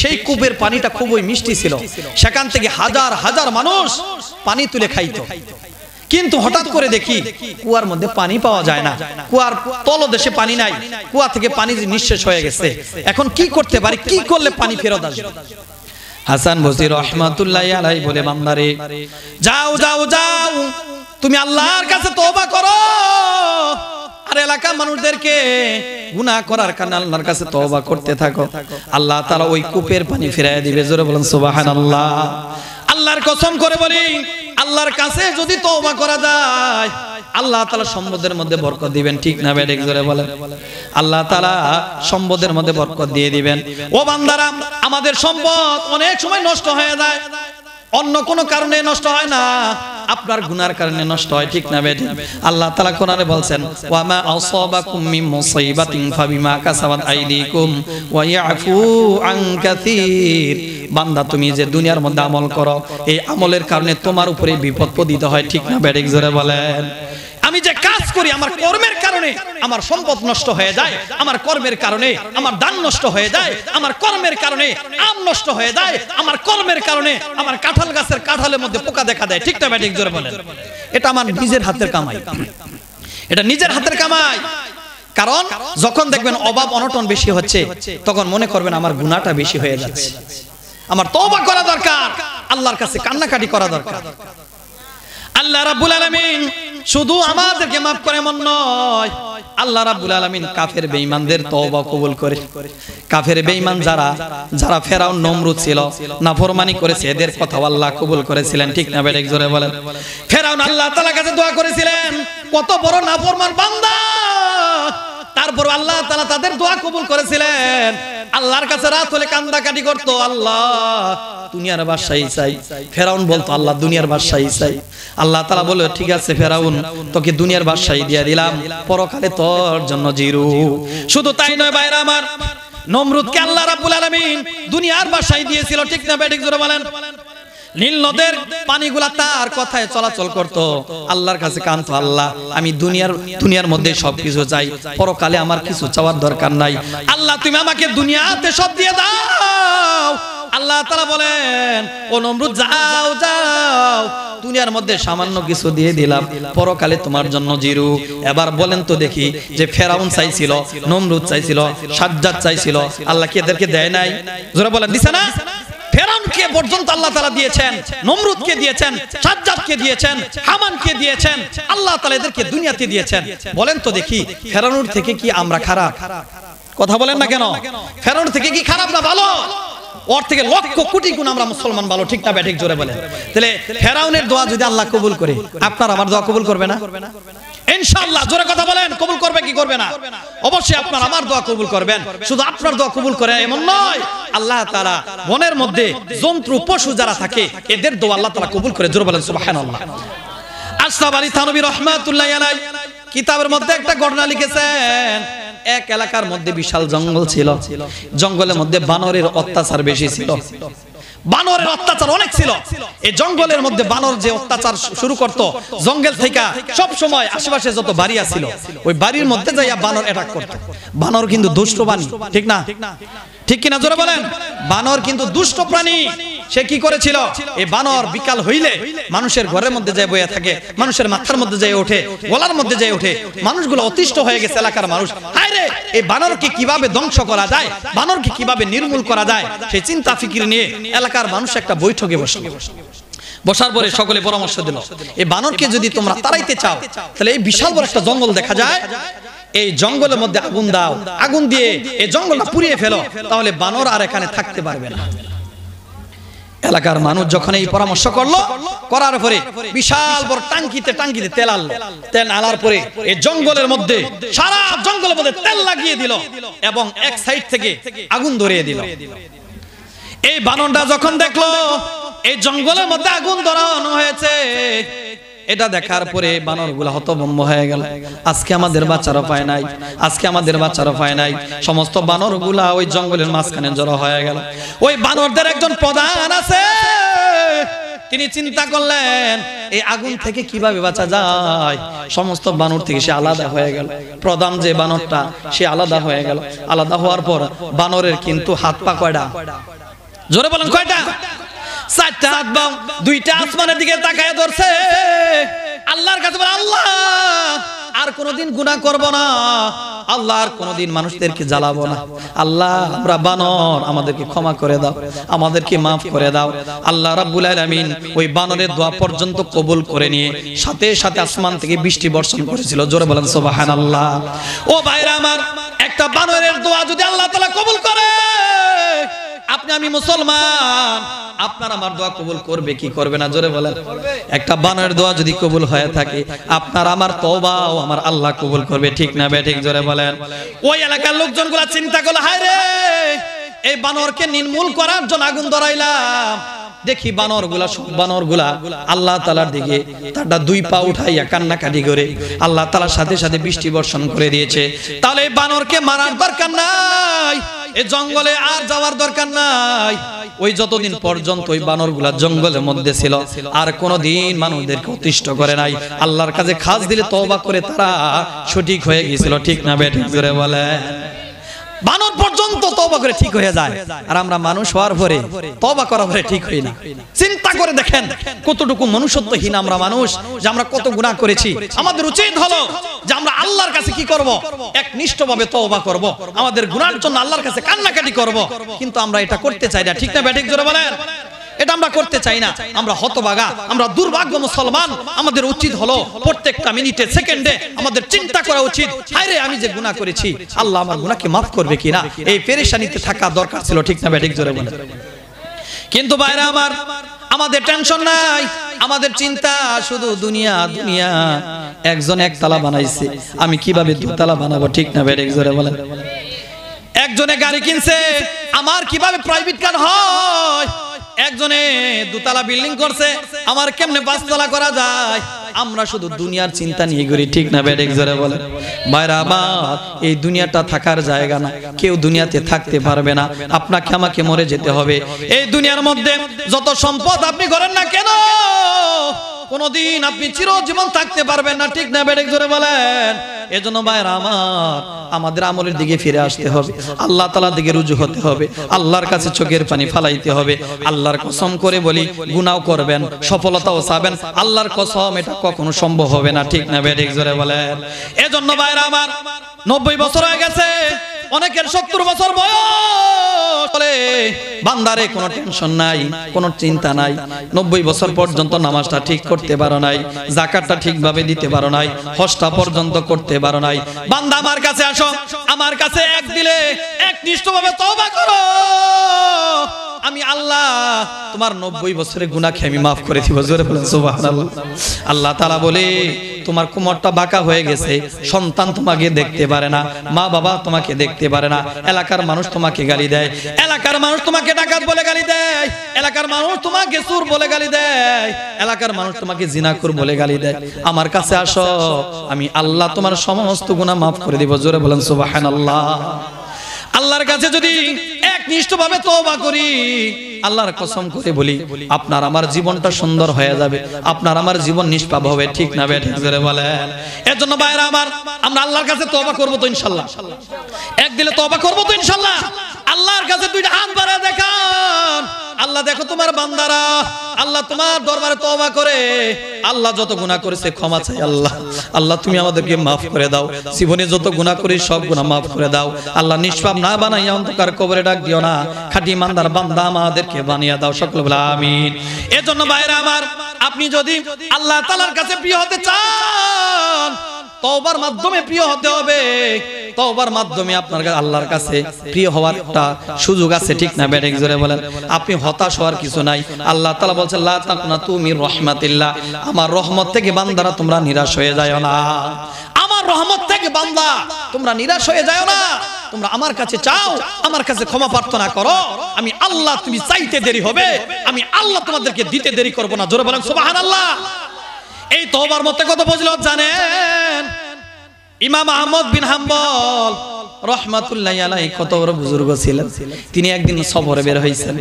সেই কূপের পানিটা খুবই মিষ্টি ছিল, সেখান থেকে হাজার হাজার মানুষ পানি তুলে খাইতো। কিন্তু হঠাৎ করে দেখি কুয়ার মধ্যে পানি পাওয়া যায় না, কুয়ার তলদেশে পানি নাই, কুয়া থেকে পানি নিঃশেষ হয়ে গেছে। এখন কি করতে পারি? কি করলে পানি ফেরত আসবে? হাসান বসরি রাহমাতুল্লাহি আলাইহি বলে, বান্দারে যাও যাও যাও, তুমি আল্লাহর কাছে তওবা করো, আর এলাকার মানুষদেরকে গুনাহ করার কারণে আল্লাহর কাছে তওবা করতে থাকো, আল্লাহ তাআলা ওই কূপের পানি ফিরিয়ে দিবে। জোরে বলেন সুবহানাল্লাহ। আল্লাহর কসম করে বলি, আল্লাহর কাছে যদি তওবা করা যায় আল্লাহ তাআলা সম্পদের মধ্যে বরকত দিবেন। ঠিক না বেঠিক? জোরে বলেন। আল্লাহ তাআলা সম্পদের মধ্যে বরকত দিয়ে দিবেন। ও বান্দারা, আমাদের সম্পদ অনেক সময় নষ্ট হয়ে যায়, অন্য কোনো কারণে নষ্ট হয় না, আপনার গুনার কারণে নষ্ট হয়। ঠিক না বেঠিক? আল্লাহ তাআলা কোরআনে বলছেন, ওয়া মা আসাবাকুম মিন মুসিবাতিন ফাবিমা কাসাবাত আইদিকুম ওয়া ইয়াফু আন কাসীর। বান্দা, তুমি যে দুনিয়ার মধ্যে আমল করো, এই আমলের কারণে তোমার উপরে বিপদ পতিত হয়। ঠিক না বেঠিক? জোরে বলেন। আমি যে কাজ করি, আমার কর্মের কারণে আমার সম্পদ নষ্ট হয়ে যায়, আমার কর্মের কারণে আমার দান নষ্ট হয়ে যায়, আমার কর্মের কারণে আম নষ্ট হয়ে যায়, আমার কর্মের কারণে আমার কাঁঠাল গাছের কাঁঠালের মধ্যে পোকা দেখা দেয়। ঠিক না বেঠিক? জোরে বলেন। এটা আমার নিজের হাতের কামাই, এটা নিজের হাতের কামাই। কারণ যখন দেখবেন অভাব অনটন বেশি হচ্ছে, তখন মনে করবেন আমার গুনাহটা বেশি হয়ে যাচ্ছে, আমার তওবা করা দরকার, আল্লাহর কাছে কান্নাকাটি করা দরকার। আল্লাহ রাব্বুল আলামিন শুধু আমাদেরকে মাফ করে এমন নয়, আল্লাহ রাব্বুল আলামিন কাফের বেঈমানদের তওবা কবুল করে। কাফের বেঈমান যারা ফেরাউন নমরুদ ছিল, নাফরমানি করেছে, এদের কথা আল্লাহ কবুল করেছিলেন। ঠিক না বেঠিক? জোরে বলেন। ফেরাউন আল্লাহ তাআলার কাছে দোয়া করেছিলেন, কত বড় নাফরমান বান্দা, তারপর আল্লাহ তাআলা তাদের দোয়া কবুল করেছিলেন। আল্লাহর কাছে রাত হলে কান্দাকাটি করত, আল্লাহ দুনিয়ার বাদশাহী চাই। ফেরাউন বলতো, আল্লাহ দুনিয়ার বাদশাহী চাই। আল্লাহ তাআলা বলল, ঠিক আছে ফেরাউন, তোকে দুনিয়ার বাদশাহী দিয়ে দিলাম, পরকালে তোর জন্য জিরু। শুধু তাই নয় ভাইরা আমার, নমরুদকে আল্লাহ রাব্বুল আলামিন দুনিয়ার বাদশাহী দিয়েছিল। ঠিক না বেঠিক? জোরে বলেন। নীল নদের পানিগুলা তার কথায় চলাচল করত, আল্লাহর কাছে কাঁদতো, আল্লাহ আমি দুনিয়ার মধ্যে সবকিছু চাই, পরকালে আমার কিছু চাওয়ার দরকার নাই, আল্লাহ তুমি আমাকে দুনিয়াতে সব দিয়ে দাও। আল্লাহ তাআলা বলেন, ও নমরুদ যাও যাও, দুনিয়ার মধ্যে সামান্য কিছু দিয়ে দিলাম, পরকালে তোমার জন্য জিরু। এবার বলেন তো দেখি, যে ফেরাউন চাইছিল, নমরুদ চাইছিল, সাজ্জাদ চাইছিল, আল্লাহ কি এদেরকে দেয় নাই? জোরে বলেন, দিছে না? ফেরাউনকে পর্যন্ত আল্লাহ তাআলা দিয়েছেন, নমরুদকে দিয়েছেন, সাজ্জাদকে দিয়েছেন, হামানকে দিয়েছেন, আল্লাহ তাআলা এদেরকে দুনিয়াতে দিয়েছেন। বলেন তো দেখি, ফেরাউন থেকে কি আমরা খারাপ? কথা বলেন না কেন? ফেরাউন থেকে কি খারাপ না ভালো? ওর থেকে লক্ষ কোটি গুণ আমরা মুসলমান ভালো। ঠিক না বেঠিক? জোরে বলেন। তাহলে ফেরাউনের দোয়া যদি আল্লাহ কবুল করে, আপনার আমার দোয়া কবুল করবে না? ইনশাআল্লাহ। জোরে কথা বলেন, কবুল করবে কি করবে না? অবশ্যই আপনার আমার দোয়া কবুল করবেন। শুধু আপনার দোয়া কবুল করে এমন নয়, আল্লাহ তাআলা বনের মধ্যে জন্তু পশু যারা থাকে, এদের দোয়া আল্লাহ তাআলা কবুল করে। জোরে বলেন সুবহানাল্লাহ। আশরাফ আলী থানভী রাহমাতুল্লাহি আলাইহি কিতাবের মধ্যে একটা ঘটনা লিখেছেন। এক এলাকার মধ্যে বিশাল জঙ্গল ছিল, জঙ্গলের মধ্যে বানরের অত্যাচার বেশি ছিল, বানরের অত্যাচার অনেক ছিল। এই জঙ্গলের মধ্যে বানর যে অত্যাচার শুরু করত, জঙ্গল থেকে সব সময় আশেপাশে যত বাড়ি ছিল, ওই বাড়ির মধ্যে যাইয়া বানর অ্যাটাক করত। বানর কিন্তু দুষ্ট প্রাণী, ঠিক না? ঠিক কিনা? জোরে বলেন। বানর কিন্তু দুষ্ট প্রাণী। সে কি করেছিল? এই বানর বিকাল হইলে মানুষের ঘরের মধ্যে যায় বইয়া থাকে, মানুষের মাথার মধ্যে যায় ওঠে, গলার মধ্যে যায় ওঠে। মানুষগুলো অতিষ্ঠ হয়ে গেছে এলাকার মানুষ। হায় রে, এই বানরকে কিভাবে ধ্বংস করা যায়, বানরকে কিভাবে নির্মূল করা যায়, সেই চিন্তা ফিকির নিয়ে এলাকার মানুষ একটা বৈঠকে বসলো। বসার পরে সকলে পরামর্শ দিল, এই বানরকে যদি তোমরা তাড়াইতে চাও, তাহলে এই বিশাল বড় একটা জঙ্গল দেখা যায়, এই জঙ্গলের মধ্যে আগুন দাও, আগুন দিয়ে এই জঙ্গলটা পুড়িয়ে ফেলো, তাহলে বানর আর এখানে থাকতে পারবে না। এলাকার মানুষ যখন এই পরামর্শ করলো, করার পরে বিশাল বড় টাঙ্কিতে তেল আনলো। তেল আনার পরে এই জঙ্গলের মধ্যে, সারা জঙ্গলের মধ্যে তেল লাগিয়ে দিল এবং এক সাইড থেকে আগুন ধরিয়ে দিল। এই বানরটা যখন দেখলো এই জঙ্গলের মধ্যে আগুন ধরানো হয়েছে, এটা দেখার পরে বানরগুলা হতভম্ব হয়ে গেল। আজকে আমাদের বাচ্চারা পায় নাই, আজকে আমাদের বাচ্চারা পায় নাই। সমস্ত বানরগুলা ওই জঙ্গলের মাঝখানে জড়ো হয়ে গেল। ওই বানরদের একজন প্রধান আছে, তিনি চিন্তা করলেন এই আগুন থেকে কিভাবে বাঁচা যায়। সমস্ত বানর থেকে সে আলাদা হয়ে গেল। প্রধান যে বানরটা, সে আলাদা হয়ে গেল। আলাদা হওয়ার পর বানরের কিন্তু হাত পা কয়টা? জোরে বলেন, কয়টা? চারটা হাত পা, দুইটা আসমানের দিকে তাকায় ধরছে। আল্লাহর কাছে বলে, আল্লাহ আর কোনোদিন গুনাহ করব না, আল্লাহ আর কোনোদিন মানুষদেরকে জ্বালাবো না। আল্লাহ আমরা বানর, আমাদেরকে ক্ষমা করে দাও, আমাদেরকে মাফ করে দাও। আল্লাহ রাব্বুল আলামিন ওই বানরের দোয়া পর্যন্ত কবুল করে নিয়ে সাথে সাথে আসমান থেকে বৃষ্টি বর্ষণ করেছিল। জোরে বলেন সুবহানাল্লাহ। ও ভাইরা আমার, একটা বানরের দোয়া যদি আল্লাহ তাআলা কবুল করে, আপনি আমি মুসলমান, আপনার আমার দোয়া কবুল করবে কি করবে না? জোরে বলেন। একটা বানরের দোয়া যদি কবুল হয়ে থাকে, আপনার আমার তওবাও আমার আল্লাহ কবুল করবে, ঠিক না বেঠিক? জোরে বলেন। ওই এলাকার লোকজনগুলা চিন্তা করলো, হায় রে, এই বানরকে নির্মূল করার জন্য আগুন ধরাইলাম, দেখি বানরগুলা আল্লাহ তাআলার দিকে তারটা দুই পা উঠাইয়া কান্নাকাটি করে আল্লাহ তাআলার সাথে সাথে বৃষ্টি বর্ষণ করে দিয়েছে। তাহলে এই বানরকে মারার দরকার নাই, এই জঙ্গলে আর যাওয়ার দরকার নাই। ওই যতদিন পর্যন্ত ওই বানরগুলা জঙ্গলের মধ্যে ছিল, আর কোনোদিন মানুষদেরকে অতিষ্ঠ করে নাই। আল্লাহর কাছে খাস দিলে তওবা করে তারা সঠিক হয়ে গিয়েছিল, ঠিক না বেঠিক? জোরে বলে। বানর পর্যন্ত তওবা করে ঠিক হয়ে যায়, আর আমরা মানুষ হওয়ার পরে তওবা করার পরে ঠিক হই না। চিন্তা করে দেখেন কতটুকু মনুষ্যত্বহীন আমরা মানুষ, যে আমরা কত গুনাহ করেছি। আমাদের উচিত হলো যে আমরা আল্লাহর কাছে কি করব? একনিষ্ঠভাবে তওবা করব, আমাদের গুনাহের জন্য আল্লাহর কাছে কান্নাকাটি করব। কিন্তু আমরা এটা করতে চাই না, ঠিক না বেঠিক? জোরে বলেন। এটা আমরা করতে চাই না। আমরা হতভাগা, আমরা দুর্ভাগ্য মুসলমান। আমাদের উচিত হলো প্রত্যেকটা মিনিটে সেকেন্ডে আমাদের চিন্তা করা উচিত, হায়রে আমি যে গুনাহ করেছি, আল্লাহ আমার গুনাহকে মাফ করবে কিনা। এই পেরেশানিতে থাকা দরকার ছিল, ঠিক না বেঠিক? জোরে বলেন। কিন্তু ভাইরা আমার, আমাদের টেনশন নাই, আমাদের চিন্তা শুধু দুনিয়া দুনিয়া। একজন একতলা বানাইছে, আমি কিভাবে দুতলা বানাবো, ঠিক না বেঠিক? জোরে বলেন। একজনে গাড়ি কিনছে, আমার কিভাবে প্রাইভেট কার হয়। একজনে দুতলা বিল্ডিং করছে, আমার কেমনে পাঁচতলা করা যায়। আমরা শুধু দুনিয়ার চিন্তা নিয়ে ঘুরি, ঠিক না বেঠিক? জোরে বলে। ভাইরা আমার, এই দুনিয়াটা থাকার জায়গা না, কেউ দুনিয়াতে থাকতে পারবে না। আপনাকে আমাকে মরে যেতে হবে। এই দুনিয়ার মধ্যে যত সম্পদ আপনি করেন না কেন, কোনদিন আপনি চিরজীবন থাকতে পারবেন না, ঠিক না বেঠিক? জোরে বলেন। এজন্য ভাইরা আমার, আমাদের আমলের দিকে ফিরে আসতে হবে, আল্লাহ তাআলার দিকে রুজু হতে হবে, আল্লাহর কাছে চোখের পানি ফালাইতে হবে। আল্লাহর কসম করে বলি, গুনাহ করবেন, সফলতাও চাবেন, আল্লাহর কসম এটা কখনো সম্ভব হবে না, ঠিক না বেঠিক? জোরে বলেন। এজন্য ভাইরা আমার, 90 বছর হয়ে গেছে, অনেকের 70 বছর বয়স, বলে বান্দারে কোনো টেনশন নাই, কোনো চিন্তা নাই। 90 বছর পর্যন্ত নামাজটা ঠিক করতে পারো নাই, যাকাতটা ঠিকভাবে দিতে পারো নাই, হজটা পর্যন্ত করতে পারো নাই। বান্দা আমার কাছে আসো, আমার কাছে এক দিলে একনিষ্ঠভাবে তওবা করো, আমি আল্লাহ তোমার 90 বছরের গুনাহকে আমি মাফ করে দিব। জোরে বলেন সুবহানাল্লাহ। আল্লাহ তাআলা বলে, তোমার কোমরটা বাঁকা হয়ে গেছে, সন্তান তোমাকে দেখতে পারে না, মা বাবা তোমাকে দেখতে পারে না, এলাকার মানুষ তোমাকে গালি দেয়, এলাকার মানুষ তোমাকে ডাকাত বলে গালি দেয়, এলাকার মানুষ তোমাকে চোর বলে গালি দেয়, এলাকার মানুষ তোমাকে জিনাখোর বলে গালি দেয়। আমার কাছে আসো, আমি আল্লাহ তোমার সমস্ত গুনাহ মাফ করে দিব। জোরে বলেন সুবহানাল্লাহ। আল্লাহর কাছে যদি একনিষ্ঠভাবে তওবা করি, আল্লাহর কসম করে বলি, আপনার আমার জীবনটা সুন্দর হয়ে যাবে, আপনার আমার জীবন নিষ্পাপ হবে, ঠিক না বেঠিক? জোরে বলেন। এজন্য ভাইরা আমার, আমরা আল্লাহর কাছে তওবা করব তো ইনশাআল্লাহ? এক দিলে তওবা করব তো ইনশাআল্লাহ? আল্লাহর কাছে দুইটা হাত বাড়া দেখান, আল্লাহ দেখো তোমার বান্দারা, আল্লাহ তোমার দরবারে তওবা করে, আল্লাহ যত গুনাহ করেছে ক্ষমা চাই, আল্লাহ আল্লাহ তুমি আমাদেরকে মাফ করে দাও, জীবনে যত গুনাহ করি সব গুনাহ মাফ করে দাও। আল্লাহ নিষ্পাপ না বানাইয়া অন্ধকার কবরে ডাক দিও না, খাঁটি ইমানদার বান্দা আমাদেরকে বানিয়ে দাও। সকলে বলে আমিন। এজন্য ভাইরা আমার, আপনি যদি আল্লাহ তাআলার কাছে প্রিয় হতে চান, তওবার মাধ্যমে প্রিয় হতে হবে। তওবার মাধ্যমে আপনার আল্লাহর কাছে প্রিয় হওয়ার একটা সুযোগ আছে, ঠিক না বেঠিক? জোরে বলেন। আপনি হতাশ হওয়ার কিছু নাই। আল্লাহ তাআলা বলেন, লা তাকনাতু মির রাহমাতিল্লাহ, আমার রহমত থেকে বান্দারা তোমরা নিরাশ হয়ে যাও না। আমার রহমত থেকে বান্দা তোমরা নিরাশ হয়ে যাও না। তোমরা আমার কাছে চাও, আমার কাছে ক্ষমা প্রার্থনা করো, আমি আল্লাহ, তুমি চাইতে দেরি হবে, আমি আল্লাহ তোমাদেরকে দিতে দেরি করব না। জোরে বলেন সুবহানাল্লাহ। এই তওবার মধ্যে কত ফজিলত জানেন? ইমাম আহমদ বিন হাম্বল রহমাতুল্লাহি আলাইহি কত বড় বুজুর্গ ছিলেন। তিনি একদিন সফরে বের হইছেন,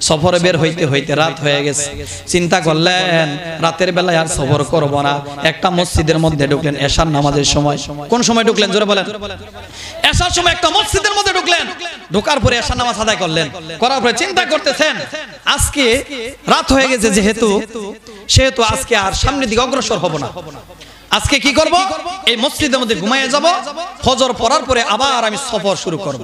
সফরে বের হইতে হইতে রাত হয়ে গেছে। চিন্তা করলেন রাতের বেলায় আর সফর করব না। একটা মসজিদের মধ্যে ঢুকলেন এশার নামাজের সময়। কোন সময় ঢুকলেন? জোরে বলেন। এশার সময় একটা মসজিদের মধ্যে ঢুকলেন। ঢোকার পরে এশার নামাজ আদায় করলেন। করার পরে চিন্তা করতেছেন, আজকে রাত হয়ে গেছে যেহেতু, সেহেতু আজকে আর সামনের দিকে অগ্রসর হব না, আজকে কি করব, এই মসজিদের মধ্যে ঘুমাইয়ে যাব, ফজর পড়ার পরে আবার আমি সফর শুরু করব।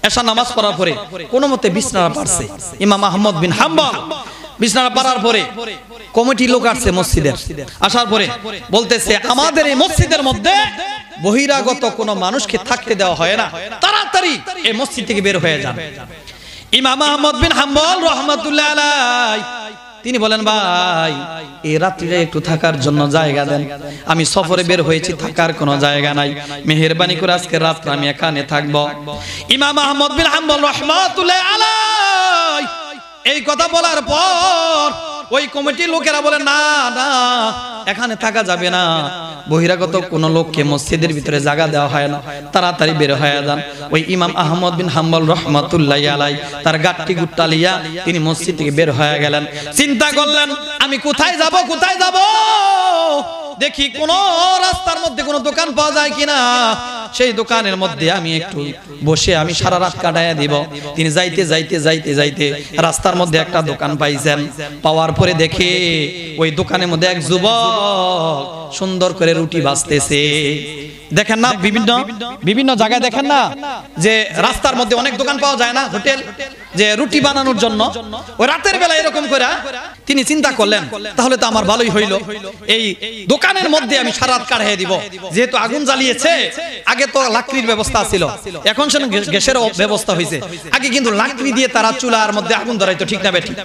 এশা নামাজ পড়ার পরে কোনো মতে বিছনাটা পারছে ইমাম আহমদ বিন হাম্বল। বিছনাটা পারার পরে কমিটি লোক আসছে মসজিদের, আসার পরে বলতেছে আমাদের এই মসজিদের মধ্যে বহিরাগত কোনো মানুষকে থাকতে দেওয়া হয় না, তাড়াতাড়ি এই মসজিদ থেকে বের হয়ে যান। ইমাম আহমদ বিন হাম্বল রাহমাতুল্লাহ আলাইহি তিনি বলেন ভাই এই রাত্রিরে একটু থাকার জন্য জায়গা দেন, আমি সফরে বের হয়েছি, থাকার কোনো জায়গা নাই, মেহেরবানি করে আজকে রাত্রে আমি এখানে থাকবো। ইমাম আহমদ বিন হাম্বল রাহমাতুল্লাহ আলাইহি এই কথা বলার পর ওই কমিটির লোকেরা বলে না না এখানে থাকা যাবে না, বহিরাগত কোন লোককে মসজিদের ভিতরে জায়গা দেওয়া হয় না, তাড়াতাড়ি বের হয়ে যান। ওই ইমাম আহমদ বিন হাম্বল রাহমাতুল্লাহি আলাইহি তার গাট্টি গুট্টা লিয়া তিনি মসজিদ থেকে বের হয়ে গেলেন। চিন্তা করলেন আমি কোথায় যাব, কোথায় যাব, দেখি কোন রাস্তার মধ্যে কোন দোকান পাওয়া যায় কিনা, সেই দোকানের মধ্যে আমি একটু বসে আমি সারা রাত কাটাইয়া দিব। তিনি যাইতে যাইতে যাইতে যাইতে রাস্তার মধ্যে একটা দোকান পাইছেন, পাওয়ার পরে দেখে ওই দোকানের মধ্যে এক যুবক সুন্দর করে রুটি ভাজতেছে। দেখেন না বিভিন্ন বিভিন্ন জায়গায় দেখেন না যে রাস্তার মধ্যে অনেক দোকান পাওয়া যায় না, হোটেল, যে রুটি বানানোর জন্য, ওই রাতের বেলা এরকম করে তিনি চিন্তা করলেন তাহলে তো আমার ভালোই হইল, এই দোকানের মধ্যে আমি সারা রাত কাটাইয়া দিব। যেহেতু আগুন জ্বালিয়েছে, আগে তো লাকড়ির ব্যবস্থা ছিল, এখন সেন গ্যাসের ব্যবস্থা হয়েছে, আগে কিন্তু লাকড়ি দিয়ে তারা চুলার মধ্যে আগুন ধরাইতো, ঠিক না বেঠিক?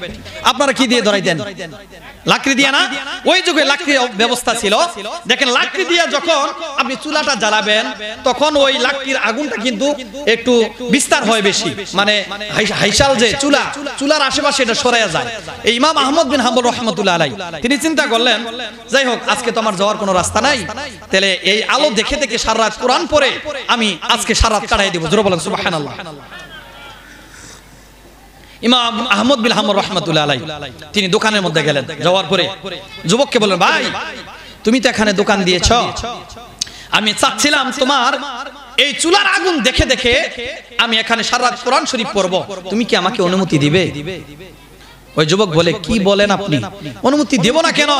আপনারা কি দিয়ে ধরাইতেন? লাকড়ি দিয়ে না? ওই যুগে লাকড়ির ব্যবস্থা ছিল। দেখেন লাকড়ি দিয়ে যখন আপনি চুলাটা জ্বালাবেন তখন ওই লাকড়ির আগুনটা কিন্তু একটু বিস্তার হয় বেশি, মানে হাইশাল যে চুলা, চুলার আশেপাশে এটা সরাইয়া যায়। এই ইমাম আহমদ বিন হাম্বল রাহমাতুল্লাহ আলাইহি তিনি চিন্তা করলেন যাই হোক আজকে তো আমার যাওয়ার কোনো রাস্তা নাই, তাহলে এই আলো দেখে দেখে সারা রাত কোরআন পড়ে আমি আজকে সারা রাত কাটাই দিব। জোরে বলেন সুবহানাল্লাহ। ইমাম আহমদ বিন হাম্বল রাহমাতুল্লাহ আলাইহি তিনি দোকানের মধ্যে গেলেন, যাওয়ার পরে যুবককে বললেন ভাই তুমি তো এখানে দোকান দিয়েছো, আমি চাচ্ছিলাম তোমার এই চুলার আগুন দেখে দেখে আমি এখানে সারা রাত কোরআন শরীফ পড়বো, তুমি কি আমাকে অনুমতি দিবে? ওই যুবক বলে কি বলেন আপনি, অনুমতি দেব না কেন,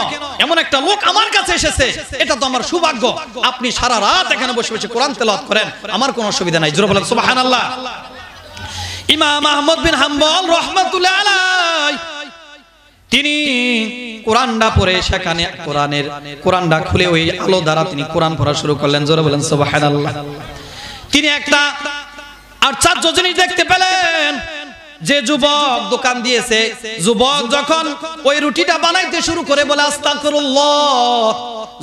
এমন একটা লোক আমার কাছে এসেছে, এটা তো আমার সৌভাগ্য, আপনি সারা রাত এখানে বসে বসে কোরআন তেলাওয়াত করেন, আমার কোনো অসুবিধা নাই। জোরে বলেন সুবহানাল্লাহ। ইমাম আহমদ বিন হাম্বল রাহমাতুল্লাহ আলাইহি তিনি কোরআনটা পড়ে সেখানে কোরআনটা খুলে ওই আলো দ্বারা তিনি কোরআন পড়া শুরু করলেন। জোরে বলেন সুবহানাল্লাহ। তিনি একটা আশ্চর্য জিনিস দেখতে পেলেন, যে যুবক দোকান দিয়েছে, যুবক যখন ওই রুটিটা বানাইতে শুরু করে বলে আস্তাগফিরুল্লাহ,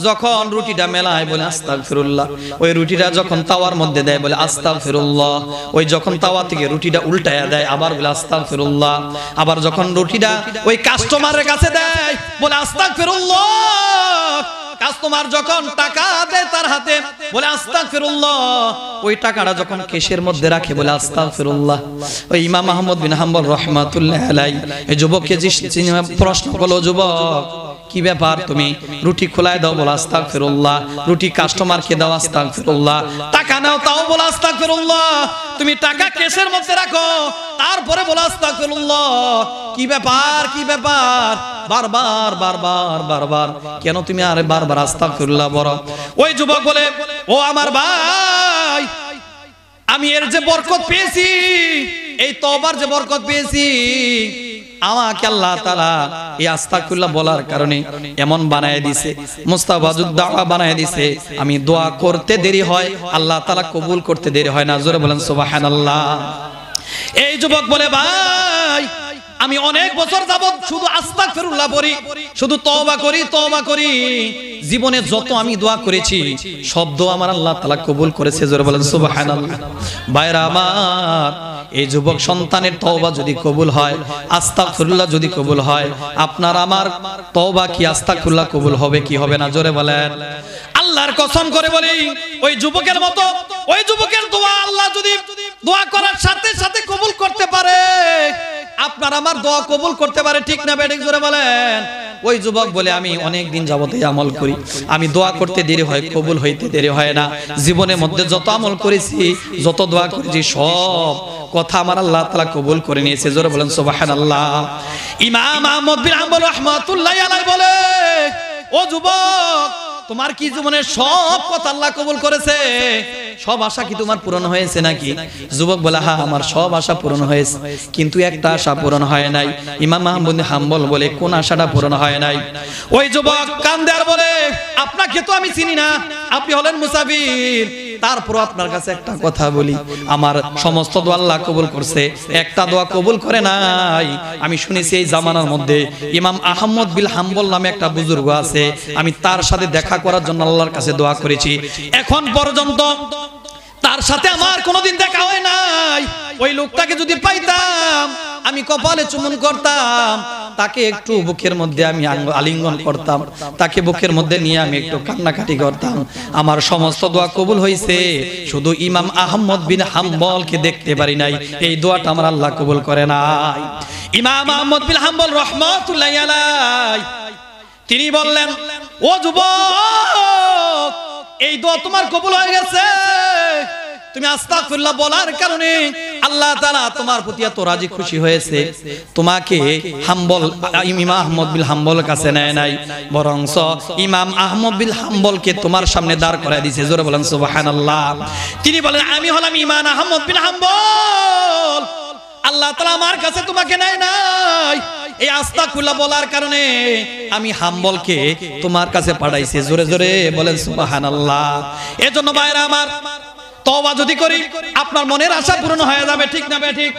যখন রুটিটা মেলায় বলে আস্তাগফিরুল্লাহ, ওই রুটিটা যখন তাওয়ার মধ্যে দেয় বলে আস্তাগফিরুল্লাহ, ওই যখন তাওয়া থেকে রুটিটা উল্টায়া দেয় আবার বলে আস্তাগফিরুল্লাহ, আবার যখন রুটিটা ওই কাস্টমারের কাছে দেয় বলে আস্তাগফিরুল্লাহ, কাস্টমার যখন টাকা দেয় তার হাতে বলে আস্তাগফিরুল্লাহ, ওই টাকাটা যখন কেশের মধ্যে রাখে বলে আস্তাগফিরুল্লাহ। ওই ইমাম আহমদ বিন হাম্বল রাহমাতুল্লাহ আলাইহি এই যুবককে প্রশ্ন করলো, যুবক কি ব্যাপার, তুমি রুটি খোলায় দাও বলে আস্তাগফিরুল্লাহ, রুটি কাস্টমারকে দাও আস্তাগফিরুল্লাহ, টাকা নাও তাও বলে আস্তাগফিরুল্লাহ, তুমি টাকা কেশের মধ্যে রাখো তারপরে বলে আস্তাগফিরুল্লাহ, কি ব্যাপার, কি ব্যাপার, বারবার বারবার বারবার কেন তুমি আরে বারবার আস্তাগফিরুল্লাহ বলো? ওই যুবক বলে ও আমার ভাই, আমি এর যে বরকত পেয়েছি, এই তওবার যে বরকত পেয়েছি, আমাকে আল্লাহ তাআলা এই আস্তাগফিরুল্লাহ বলার কারণে এমন বানায় দিয়েছে, মুস্তাজাবুদ দাওয়া বানায় দিয়েছে, আমি দোয়া করতে দেরি হয় আল্লাহ তাআলা কবুল করতে দেরি হয় না। জোরে বলেন সুবহানাল্লাহ। এই যুবক বলে ভাই আমি অনেক বছর যাবত শুধু আস্তাগফিরুল্লাহ পড়ি, শুধু তওবা করি, তওবা করি, জীবনে যত আমি দোয়া করেছি সব দোয়া আমার আল্লাহ তাআলা কবুল করেছে। জোরে বলেন সুবহানাল্লাহ। ভাইরা আমার, এই যুবক সন্তানের তওবা যদি কবুল হয়, আস্তাগফিরুল্লাহ যদি কবুল হয়, আপনার আমার তওবা কি আস্তাগফিরুল্লাহ কবুল হবে কি হবে না? জোরে বলেন। আল্লাহর কসম করে বলি, ওই যুবকের মতো ওই যুবকের দোয়া আল্লাহ যদি দোয়া করার সাথে সাথে কবুল করতে পারে, আপনার আমার দোয়া কবুল করতে পারে, ঠিক না বেঠিক? জোরে বলেন। ওই যুবক বলে আমি অনেক দিন যাবত এই আমল করি, আমি দোয়া করতে দেরি হয়, কবুল হইতে দেরি হয় না, জীবনের মধ্যে যত আমল করেছি, যত দোয়া করেছি, সব কথা আমার আল্লাহ তাআলা কবুল করে নিয়েছে। জোরে বলেন সুবহানাল্লাহ। ইমাম আহমদ বিন হাম্বল রাহমাতুল্লাহি আলাইহি বলে, ও যুবক তোমার কি জীবনের সব কথা আল্লাহ কবুল করেছে? সব আশা কি তোমার পূরণ হয়েছে নাকি? যুবক বলে হ্যাঁ আমার সব আশা পূরণ হয়েছে, কিন্তু একটা আশা পূরণ হয় নাই। ইমাম আহমদ বিন হাম্বল বলে কোন আশাটা পূরণ হয় নাই? ওই যুবক কান্দে আর বলে আপনাকে তো আমি চিনি না, আপনি হলেন মুসাফির, তারপর আপনার কাছে একটা কথা বলি, আমার সমস্ত দোয়া আল্লাহ কবুল করছে, একটা দোয়া কবুল করে নাই। আমি শুনেছি এই জামানার মধ্যে ইমাম আহমদ বিন হাম্বল নামে একটা বুজুর্গ আছে, আমি তার সাথে দেখা করার জন্য আল্লাহর কাছে দোয়া করেছি, এখন পর্যন্ত তার সাথে আমার কোনোদিন দেখা হয় নাই। ওই লোকটাকে যদি পাইতাম আমি কপালে চুম্বন করতাম, তাকে একটু বুকের মধ্যে আমি আলিঙ্গন করতাম, তাকে বুকের মধ্যে নিয়ে আমি একটু কান্নাকাটি করতাম। আমার সমস্ত দোয়া কবুল হয়েছে, শুধু ইমাম আহমদ বিন হাম্বলকে দেখতে পারি নাই, এই দোয়াটা আমার আল্লাহ কবুল করে নাই। ইমাম আহমদ বিন হাম্বল রাহমাতুল্লাহি আলাইহি তিনি বললেন, ও যুবক, এই দোয়া তোমার কবুল হয়ে গেছে, তুমি আস্তাগফিরুল্লাহ বলার কারণে আল্লাহ তাআলা তোমার প্রতি এত রাজি খুশি হয়েছে। তোমাকে হাম্বল ইমাম আহমদ বিন হাম্বল কাছে নেয় নাই, বরং ইমাম আহমদ বিন হাম্বলকে তোমার সামনে দাঁড় করায় দিয়েছে। জোরে বলেন সুবহানাল্লাহ। তিনি বলেন আমি হলাম ইমাম আহমদ বিন হাম্বল, আল্লাহ তাআলা আমার কাছে তোমাকে নেয় নাই, এই আস্তাগফিরুল্লাহ বলার কারণে আমি হাম্বলকে তোমার কাছে পাঠাইছি। জোরে জোরে বলেন সুবহানাল্লাহ। এজন্য ভাইরা আমার, তওবা যদি করি আপনার মনের আশা পূরণ হয়ে যাবে, ঠিক না? ঠিক।